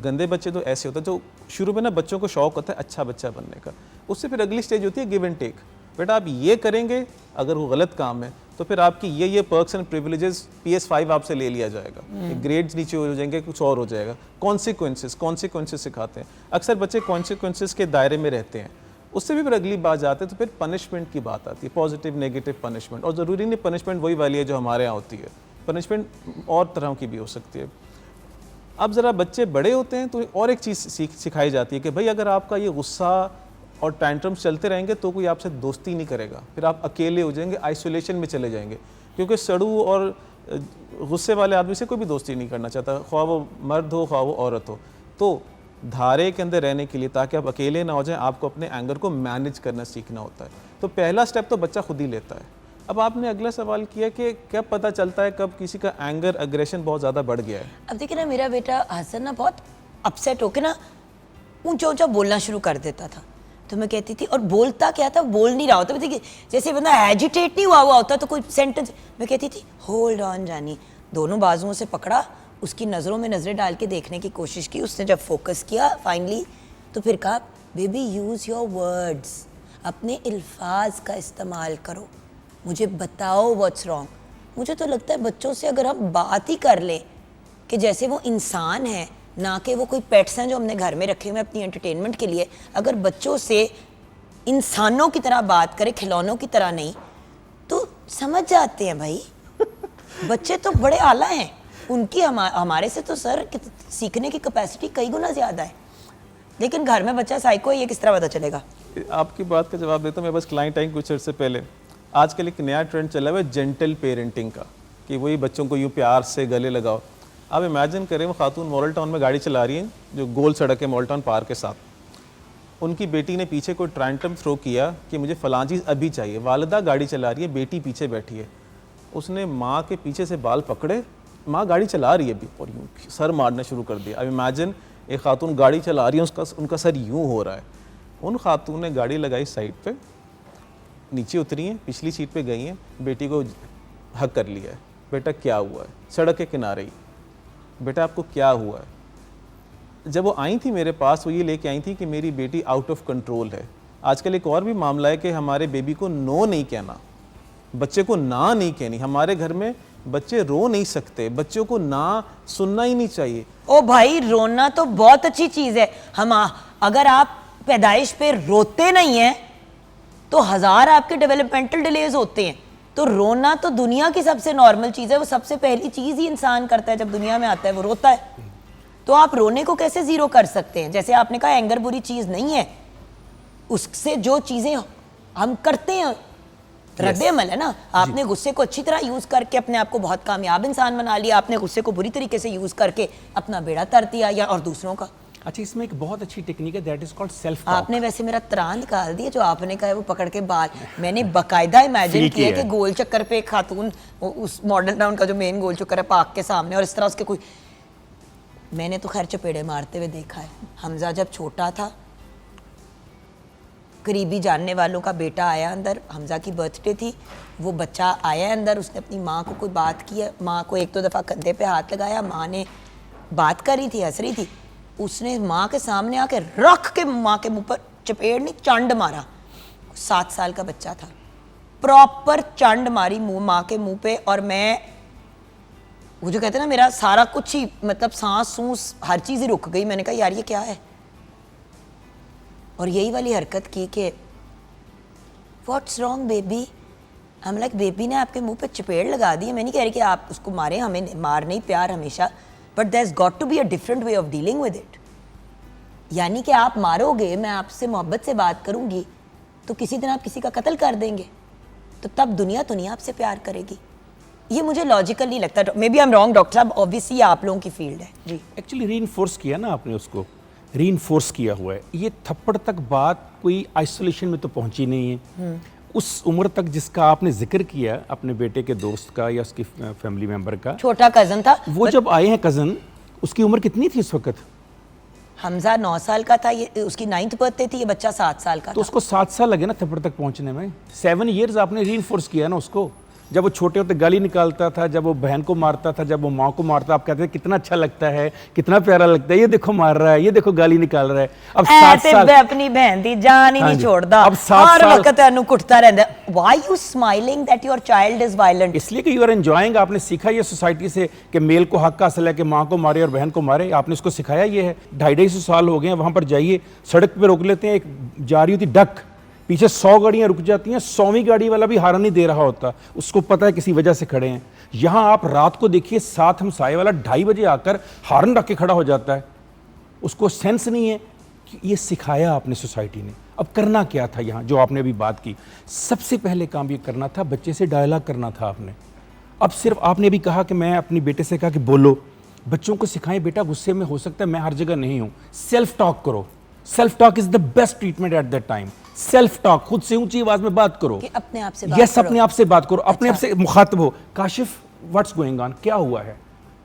गंदे बच्चे तो ऐसे होते हैं। जो शुरू में ना बच्चों को शौक होता है अच्छा बच्चा बनने का, उससे फिर अगली स्टेज होती है गिव एंड टेक। बेटा आप ये करेंगे, अगर वो गलत काम है तो फिर आपकी ये पर्क्स एंड प्रिविलेजेस PS5 आपसे ले लिया जाएगा, ग्रेड्स नीचे हो जाएंगे, कुछ और हो जाएगा। कॉन्सिक्वेंसेस सिखाते हैं। अक्सर बच्चे कॉन्सिक्वेंसेस के दायरे में रहते हैं। उससे भी फिर अगली बात जाते हैं तो फिर पनिशमेंट की बात आती है, पॉजिटिव नेगेटिव पनिशमेंट। और ज़रूरी नहीं पनिशमेंट वही वाली है जो हमारे यहाँ होती है, पनिशमेंट और तरह की भी हो सकती है। अब ज़रा बच्चे बड़े होते हैं तो और एक चीज़ सिखाई जाती है कि भाई अगर आपका ये गुस्सा और टैंट्रम्स चलते रहेंगे तो कोई आपसे दोस्ती नहीं करेगा, फिर आप अकेले हो जाएंगे, आइसोलेशन में चले जाएंगे। क्योंकि सड़ू और गुस्से वाले आदमी से कोई भी दोस्ती नहीं करना चाहता, ख्वाह वो मर्द हो ख्वाह वो औरत हो। तो धारे के अंदर रहने के लिए, ताकि आप अकेले ना हो जाएं, आपको अपने एंगर को मैनेज करना सीखना होता है। तो पहला स्टेप तो बच्चा खुद ही लेता है। अब आपने अगला सवाल किया कि कब पता चलता है कब किसी का एंगर अग्रेशन बहुत ज़्यादा बढ़ गया है। अब देखिए ना, मेरा बेटा हसन ना बहुत अपसेट होके ना ऊंचा बोलना शुरू कर देता था, तो मैं कहती थी, और बोलता क्या था, बोल नहीं रहा होता, देखिए जैसे बंदा एजिटेट नहीं हुआ होता तो कोई सेंटेंस, मैं कहती थी होल्ड ऑन जानी, दोनों बाजुओं से पकड़ा, उसकी नज़रों में नज़रें डाल के देखने की कोशिश की। उसने जब फोकस किया फाइनली, तो फिर कहा बेबी यूज़ योर वर्ड्स, अपने अल्फाज का इस्तेमाल करो, मुझे बताओ व्हाट्स रॉन्ग। मुझे तो लगता है बच्चों से अगर हम बात ही कर लें कि जैसे वो इंसान है, ना कि वो कोई पेट्स हैं जो हमने घर में रखे हुए अपनी एंटरटेनमेंट के लिए, अगर बच्चों से इंसानों की तरह बात करें, खिलौनों की तरह नहीं, तो समझ जाते हैं भाई। बच्चे तो बड़े आला हैं, उनकी हमारे से तो सर सीखने की कैपेसिटी कई गुना ज़्यादा है, लेकिन घर में बच्चा साइको है, ये किस तरह पता चलेगा? आपकी बात का जवाब देता हूँ मैं। बस क्लाइंट आई कुछ अर्से पहले, आजकल एक नया ट्रेंड चला हुआ है जेंटल पेरेंटिंग का, कि वही बच्चों को यूँ प्यार से गले लगाओ। आप इमेजिन करें वो खातून मॉडल टाउन में गाड़ी चला रही हैं, जो गोल सड़क है मॉडल टाउन पार्क के साथ, उनकी बेटी ने पीछे कोई ट्रैंटम थ्रो किया कि मुझे फ़लाँ चीज़ अभी चाहिए। वालिदा गाड़ी चला रही है, बेटी पीछे बैठी है, उसने माँ के पीछे से बाल पकड़े, माँ गाड़ी चला रही है अभी, और यूँ सर मारना शुरू कर दिया। अब इमेजिन एक खातून गाड़ी चला रही है, उनका सर यूँ हो रहा है। उन खातून ने गाड़ी लगाई साइड पे, नीचे उतरी हैं, पिछली सीट पे गई हैं, बेटी को हक कर लिया है। बेटा क्या हुआ है? सड़क के किनारे ही, बेटा आपको क्या हुआ है? जब वो आई थी मेरे पास, वो ये लेके आई थी कि मेरी बेटी आउट ऑफ कंट्रोल है। आजकल एक और भी मामला है कि हमारे बेबी को नो नहीं कहना, बच्चे को ना नहीं कहनी। हमारे घर में बच्चे रो नहीं सकते, बच्चों को ना सुनना ही नहीं चाहिए। ओ भाई, रोना तो बहुत अच्छी चीज़ है। हम अगर आप पैदाइश पे रोते नहीं हैं तो 1000 आपके डेवलपमेंटल डिलेज होते हैं। तो रोना तो दुनिया की सबसे नॉर्मल चीज़ है, वो सबसे पहली चीज़ ही इंसान करता है जब दुनिया में आता है, वो रोता है। तो आप रोने को कैसे ज़ीरो कर सकते हैं? जैसे आपने कहा एंगर बुरी चीज़ नहीं है, उससे जो चीज़ें हम करते हैं रद्द अमल है ना। आपने गुस्से को अच्छी तरह यूज़ करके अपने आप को बहुत कामयाब इंसान बना लिया, आपने गुस्से को बुरी तरीके से यूज़ करके अपना बेड़ा तर दिया या और दूसरों का। अच्छा, इसमें एक बहुत अच्छी टेक्निक है, that is called self talk. आपने वैसे मेरा त्राण निकाल दिया, जो आपने कहा है वो पकड़ के बाल, मैंने बाकायदा इमेजिन किया कि गोल चक्कर पे एक खातून, उस मॉडल टाउन का जो मेन गोल चक्कर है पार्क के सामने, और इस तरह उसके कोई, मैंने तो खैर चपेड़े मारते हुए देखा है। हमजा जब छोटा था, करीबी जानने वालों का बेटा आया अंदर, हमजा की बर्थडे थी, वो बच्चा आया अंदर, उसने अपनी माँ को कोई बात की है, माँ को 1-2 दफ़ा कंधे पे हाथ लगाया, माँ ने बात कर रही थी, हंस रही थी, उसने माँ के सामने आके रख के माँ के मुंह पर चपेड़ नहीं, चंड मारा। 7 साल का बच्चा था, प्रॉपर चंड मारी माँ के मुंह पे। और मैं, वो जो कहते हैं ना, मेरा सारा कुछ ही, मतलब सांस सूस हर चीज़ ही रुक गई। मैंने कहा यार ये क्या है, और यही वाली हरकत की कि व्हाट्स रॉन्ग बेबी। हम लाइक बेबी ने आपके मुंह पे चपेड़ लगा दी है। मैं नहीं कह रही कि आप उसको मारें, हमें मार नहीं प्यार हमेशा, but there is got to be a different way of dealing with it. यानी कि आप मारोगे, मैं आपसे मोहब्बत से बात करूंगी, तो किसी दिन आप किसी का कत्ल कर देंगे, तो तब दुनिया आपसे प्यार करेगी। ये मुझे लॉजिकल नहीं लगता। Maybe I am wrong doctor साहब, ऑब्वियसली आप लोगों की फील्ड है जी। एक्चुअली रीइंफोर्स किया ना आपने, उसको रीइंफोर्स किया हुआ है। ये थप्पड़ तक बात कोई आइसोलेशन में तो पहुंची नहीं है। उस उम्र तक जिसका आपने जिक्र किया, अपने बेटे के दोस्त का या उसकी फैमिली मेंबर का, छोटा कजन था वो जब आए हैं कजन, उसकी उम्र कितनी थी उस वक्त? हमजा 9 साल का था, ये उसकी 9th बर्थडे थी, ये बच्चा 7 साल का तो था। उसको 7 साल लगे ना थप्पड़ तक पहुंचने में। 7 years आपने रीइंफोर्स किया ना उसको। जब वो छोटे होते गाली निकालता था, जब वो बहन को मारता था, जब वो माँ को मारता, आप कहते थे कितना अच्छा लगता है, कितना प्यारा लगता है, ये देखो मार रहा है, ये देखो गाली निकाल रहा है। अब 7 साल अपनी बहन दी जान ही नहीं छोड़ता, अब 7 हर साल वक्त अनु कुटता रहता है। Why you smiling that your child is violent? इसलिए कि यू आर एंजॉयिंग। आपने सीखा ये सोसाइटी से कि मेल को हक हासिल है कि माँ को मारे और बहन को मारे, आपने उसको सिखाया ये है। 250 साल हो गए हैं, वहाँ पर जाइए, सड़क पे रोक लेते हैं, एक जा रही होती डक, पीछे 100 गाड़ियां रुक जाती हैं, 100वीं गाड़ी वाला भी हारा नहीं दे रहा होता, उसको पता है किसी वजह से खड़े हैं। यहाँ आप रात को देखिए, साथ हमसाए वाला 2:30 बजे आकर हार्न रख के खड़ा हो जाता है, उसको सेंस नहीं है कि ये सिखाया आपने सोसाइटी ने। अब करना क्या था यहाँ, जो आपने अभी बात की, सबसे पहले काम ये करना था, बच्चे से डायलॉग करना था आपने। अब सिर्फ आपने भी कहा कि मैं अपनी बेटे से कहा कि बोलो, बच्चों को सिखाएं बेटा गुस्से में हो सकता है मैं हर जगह नहीं हूँ, सेल्फ टॉक करो। Self talk is the best treatment at that time. Self talk, खुद से ऊंची आवाज में बात करो, कि अपने आप से बात यस करो। अपने आप से बात करो, अपने आप से मुखातब हो। काशिफ, व्हाट्स गोइंग ऑन, क्या हुआ है,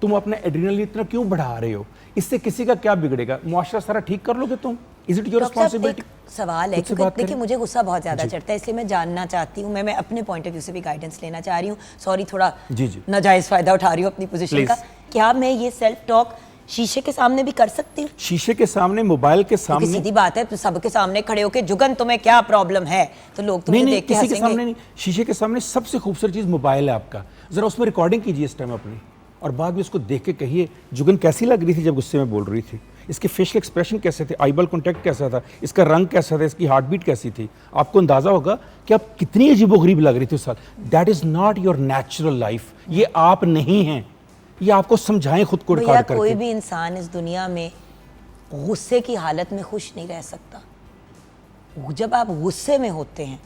तुम अपने एड्रेनलिन इतना क्यों बढ़ा रहे हो, इससे किसी का क्या बिगड़ेगा, मुआशरा सारा ठीक कर लोगे तुम, इज इट योर रिस्पांसिबिलिटी? सवाल है, खुद से क्योंकि बात देखिए करें। मुझे गुस्सा बहुत ज़्यादा चढ़ता है, इसलिए मैं जानना चाहती हूँ, मैं अपने पॉइंट ऑफ व्यू से भी गाइडेंस लेना चाह रही हूँ। सॉरी, थोड़ा जी, जी। नाजायज़ फ़ायदा उठा रही हूँ अपनी पोजीशन का। क्या मैं ये सेल्फ टॉक शीशे के सामने भी कर सकती हूँ? शीशे के सामने, मोबाइल के क्योंकि सामने, सीधी बात है, तो सबके सामने खड़े होके जुगन तुम्हें क्या प्रॉब्लम है, तो लोग तो नहीं मुझे नहीं देख के किसी के सामने हंसेंगे। नहीं, शीशे के सामने सबसे खूबसूरत चीज़ मोबाइल है आपका। ज़रा उसमें रिकॉर्डिंग कीजिए इस टाइम अपनी, और बाद में उसको देख के कहिए जुगन कैसी लग रही थी जब गुस्से में बोल रही थी, इसके फेशियल एक्सप्रेशन कैसे थे, आईबॉल कॉन्टैक्ट कैसा था, इसका रंग कैसा था, इसकी हार्ट बीट कैसी थी। आपको अंदाज़ा होगा कि आप कितनी अजीबोगरीब लग रही थी उस साल। That is not your natural life, ये आप नहीं हैं, ये आपको समझाएं खुद को भैया रिकॉर्ड कोई करके। भी इंसान इस दुनिया में गुस्से की हालत में खुश नहीं रह सकता। जब आप गुस्से में होते हैं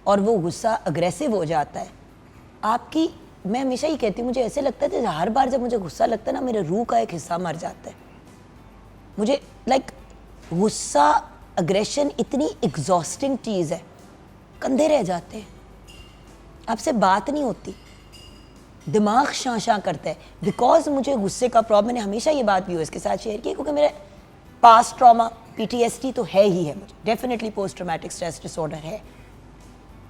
और वो गुस्सा अग्रेसिव हो जाता है, आपकी, मैं हमेशा ही कहती हूँ, मुझे ऐसे लगता है कि हर बार जब मुझे गुस्सा लगता है ना, मेरे रूह का एक हिस्सा मर जाता है। मुझे गुस्सा, अग्रेशन इतनी एग्जॉस्टिंग चीज़ है, कंधे रह जाते हैं, आपसे बात नहीं होती, दिमाग शां करता है। बिकॉज मुझे गुस्से का प्रॉब्लम, मैंने हमेशा ये बात भी इसके साथ शेयर की, क्योंकि मेरे पास्ट ट्रॉमा, PTSD तो है ही है, मुझे definitely post traumatic stress disorder है।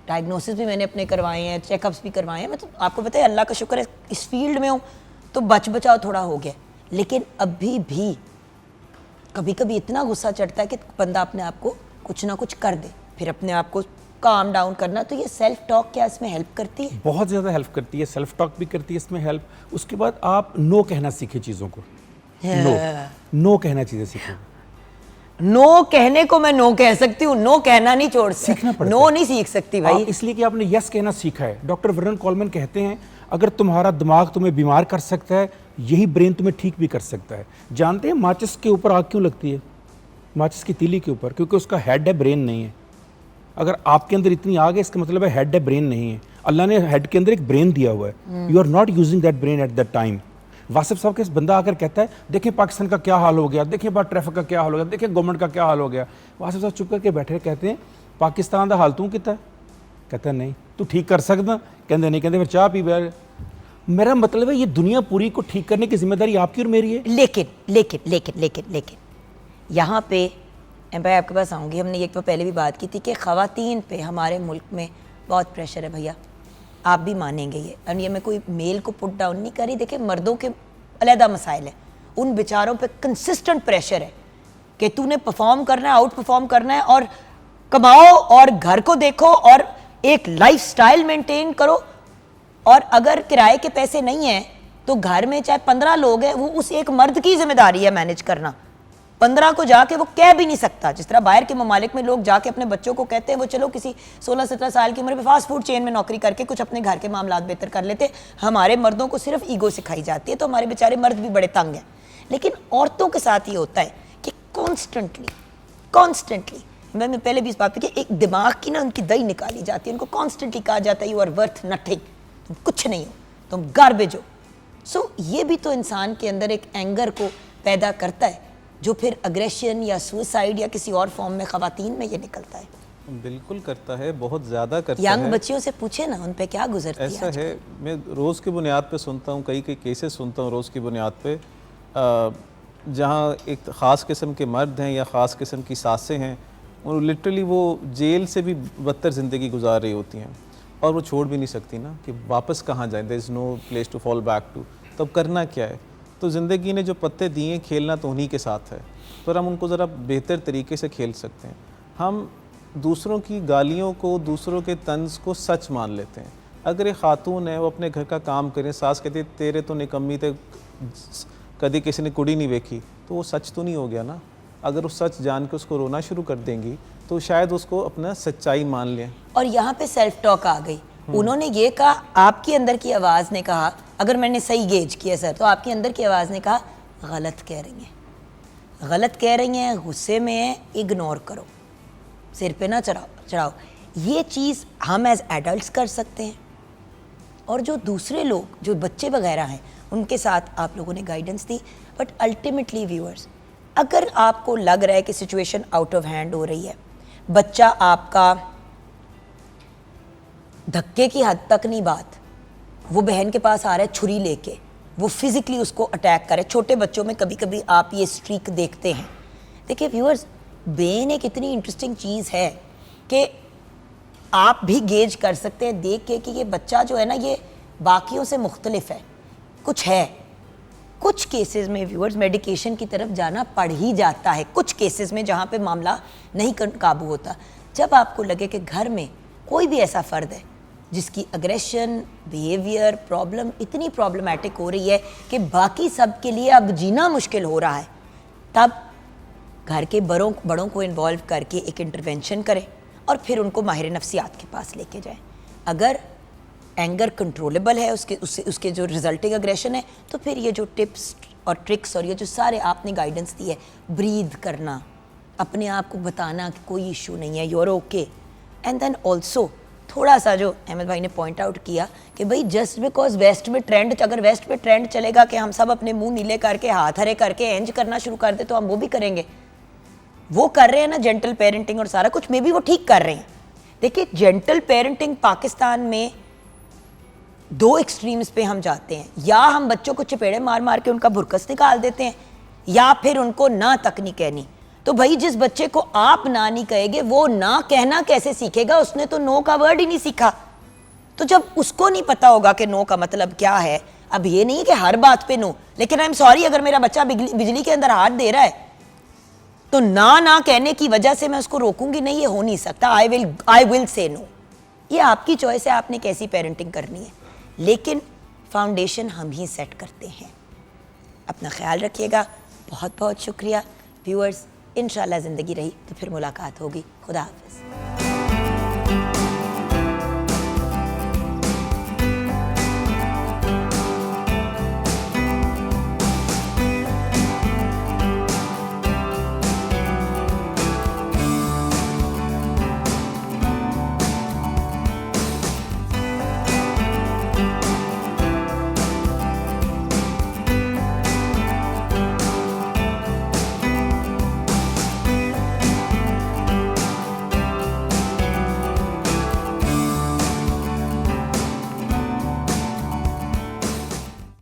डायग्नोसिस भी मैंने अपने करवाए हैं, चेकअप्स भी करवाए हैं। मैं तो आपको पता है, अल्लाह का शुक्र है इस फील्ड में हूँ तो बच बचाव थोड़ा हो गया, लेकिन अभी भी कभी कभी इतना गुस्सा चढ़ता है कि बंदा अपने आप को कुछ ना कुछ कर दे, फिर अपने आप को काम डाउन करना। तो ये सेल्फ टॉक क्या इसमें हेल्प करती है? बहुत ज़्यादा हेल्प करती है, सेल्फ टॉक भी करती है इसमें हेल्प। उसके बाद आप नो कहना सीखें चीज़ों को, नो कहना चीज़ें सीखें। नो कहने को मैं नो कह सकती हूँ, नो कहना नहीं छोड़ सीखना पड़ता नो है। नहीं सीख सकती भाई। इसलिए कि आपने यस कहना सीखा है। डॉक्टर वर्नन कॉलमैन कहते हैं अगर तुम्हारा दिमाग तुम्हें बीमार कर सकता है, यही ब्रेन तुम्हें ठीक भी कर सकता है। जानते हैं माचिस के ऊपर आग क्यों लगती है? माचिस की तीली के ऊपर, क्योंकि उसका हेड है, ब्रेन नहीं है। अगर आपके अंदर इतनी आग है, इसका मतलब है हेड है, ब्रेन नहीं है। अल्लाह ने हेड के अंदर एक ब्रेन दिया हुआ है, you are not using that brain at that time. Wasif साहब के बंदा आकर कहता है देखें पाकिस्तान का क्या हाल हो गया, देखें बात ट्रैफिक का क्या हाल हो गया, देखें गवर्नमेंट का क्या हाल हो गया। वासिफ साहब चुप करके बैठे कहते हैं पाकिस्तान का हाल तू किता? कहता है नहीं, तू ठीक कर सकता? कहते नहीं, कहते फिर चाह पी बैठ। मेरा मतलब है ये दुनिया पूरी को ठीक करने की जिम्मेदारी आपकी और मेरी है। लेकिन लेकिन लेकिन लेकिन लेकिन यहाँ पे भाई आपके पास आऊँगी, हमने एक तो पहले भी बात की थी कि ख़वातीन पे हमारे मुल्क में बहुत प्रेशर है भैया, आप भी मानेंगे ये। और ये मैं कोई मेल को पुट डाउन नहीं कर रही, देखिए मर्दों के अलहदा मसाइल है, उन बेचारों पे कंसिस्टेंट प्रेशर है कि तूने परफॉर्म करना है, आउट परफॉर्म करना है, और कमाओ और घर को देखो और एक लाइफस्टाइल मेंटेन करो। और अगर किराए के पैसे नहीं हैं तो घर में चाहे 15 लोग हैं, वो उस एक मर्द की जिम्मेदारी है मैनेज करना। 15 को जाके वो कह भी नहीं सकता। जिस तरह बाहर के ममालिक में लोग जाके अपने बच्चों को कहते हैं वो चलो किसी 16-17 साल की उम्र में फास्ट फूड चेन में नौकरी करके कुछ अपने घर के मामलात बेहतर कर लेते, हमारे मर्दों को सिर्फ ईगो सिखाई जाती है, तो हमारे बेचारे मर्द भी बड़े तंग हैं। लेकिन औरतों के साथ ये होता है कि कॉन्स्टेंटली मैं पहले भी इस बात पे कि एक दिमाग की ना उनकी दही निकाली जाती है, उनको कॉन्स्टेंटली कहा जाता है यू आर वर्थ नथिंग, तुम कुछ नहीं हो, तुम गार्बेज हो। सो ये भी तो इंसान के अंदर एक एंगर को पैदा करता है, जो फिर अग्रेशन या सुसाइड या किसी और फॉर्म में ख़वातीन में ये निकलता है। बिल्कुल करता है, बहुत ज़्यादा करता यंग है। बच्चियों से पूछे ना उन पे क्या गुजरती है। ऐसा है, मैं रोज़ की बुनियाद पे सुनता हूँ, कई केसेस सुनता हूँ रोज़ की बुनियाद पे, जहाँ एक ख़ास किस्म के मर्द हैं या ख़ास किस्म की सासें हैं, और लिटरली वो जेल से भी बदतर ज़िंदगी गुजार रही होती हैं, और वो छोड़ भी नहीं सकती ना कि वापस कहाँ जाएं, there is no place to fall back to. तब करना क्या है? तो ज़िंदगी ने जो पत्ते दिए, खेलना तो उन्हीं के साथ है, पर हम उनको ज़रा बेहतर तरीके से खेल सकते हैं। हम दूसरों की गालियों को, दूसरों के तंज को सच मान लेते हैं। अगर एक खातून है, वो अपने घर का काम करें, सास कहती है तेरे तो निकम्मी थे, कभी किसी ने कुड़ी नहीं देखी, तो वो सच तो नहीं हो गया ना। अगर वो सच जान के उसको रोना शुरू कर देंगी तो शायद उसको अपना सच्चाई मान लें। और यहाँ पे सेल्फ टॉक आ गई। उन्होंने ये कहा, आपकी अंदर की आवाज़ ने कहा, अगर मैंने सही गेज किया सर, तो आपकी अंदर की आवाज़ ने कहा गलत कह रही हैं, गलत कह रही हैं, गुस्से में हैं, इग्नोर करो, सिर पे ना चढ़ाओ। ये चीज़ हम एज एडल्ट्स कर सकते हैं, और जो दूसरे लोग जो बच्चे वगैरह हैं उनके साथ आप लोगों ने guidance the. But ultimately viewers, अगर आपको लग रहा है कि सिचुएशन आउट ऑफ हैंड हो रही है, बच्चा आपका धक्के की हद तक नहीं बात, वो बहन के पास आ रहा है छुरी लेके, वो फिजिकली उसको अटैक करे। छोटे बच्चों में कभी कभी आप ये स्ट्रीक देखते हैं। देखिए व्यूअर्स, ब्रेन एक इतनी इंटरेस्टिंग चीज़ है कि आप भी गेज कर सकते हैं देख के कि ये बच्चा जो है ना ये बाकियों से मुख्तलिफ है, कुछ है। कुछ केसेस में व्यूअर्स मेडिकेशन की तरफ जाना पड़ ही जाता है, कुछ केसेस में जहाँ पे मामला नहीं काबू होता। जब आपको लगे कि घर में कोई भी ऐसा फ़र्द है जिसकी अग्रेशन, बिहेवियर, प्रॉब्लम इतनी प्रॉब्लमेटिक हो रही है कि बाकी सब के लिए अब जीना मुश्किल हो रहा है, तब घर के बड़ों को इन्वॉल्व करके एक इंटरवेंशन करें और फिर उनको माहिर नफ्सियात के पास लेके जाएं। अगर एंगर कंट्रोलेबल है, उसके जो रिजल्टिंग अग्रेशन है, तो फिर ये जो टिप्स और ट्रिक्स और ये जो सारे आपने गाइडेंस दी है, ब्रीद करना, अपने आप को बताना कि कोई इशू नहीं है, you are okay, and then also थोड़ा सा जो अहमद भाई ने पॉइंट आउट किया कि भाई जस्ट बिकॉज वेस्ट में ट्रेंड, अगर वेस्ट में ट्रेंड चलेगा कि हम सब अपने मुंह नीले करके हाथ हरे करके एंज करना शुरू कर दे तो हम वो भी करेंगे। वो कर रहे हैं ना जेंटल पेरेंटिंग और सारा कुछ, मे भी वो ठीक कर रहे हैं। देखिए जेंटल पेरेंटिंग पाकिस्तान में दो एक्सट्रीम्स पे हम जाते हैं, या हम बच्चों को चपेड़े मार मार के उनका भुरकस निकाल देते हैं, या फिर उनको ना तक नहीं कहनी। तो भाई जिस बच्चे को आप ना नहीं कहेंगे वो ना कहना कैसे सीखेगा? उसने तो नो का वर्ड ही नहीं सीखा। तो जब उसको नहीं पता होगा कि नो का मतलब क्या है, अब ये नहीं है कि हर बात पे नो, लेकिन आई एम सॉरी अगर मेरा बच्चा बिजली के अंदर हाथ दे रहा है तो ना कहने की वजह से मैं उसको रोकूंगी नहीं, ये हो नहीं सकता। I will say no. ये आपकी चॉइस है, आपने कैसी पेरेंटिंग करनी है, लेकिन फाउंडेशन हम ही सेट करते हैं। अपना ख्याल रखिएगा। बहुत बहुत शुक्रिया व्यूअर्स। इंशाल्लाह ज़िंदगी रही तो फिर मुलाकात होगी। खुदा हाफ़िज़।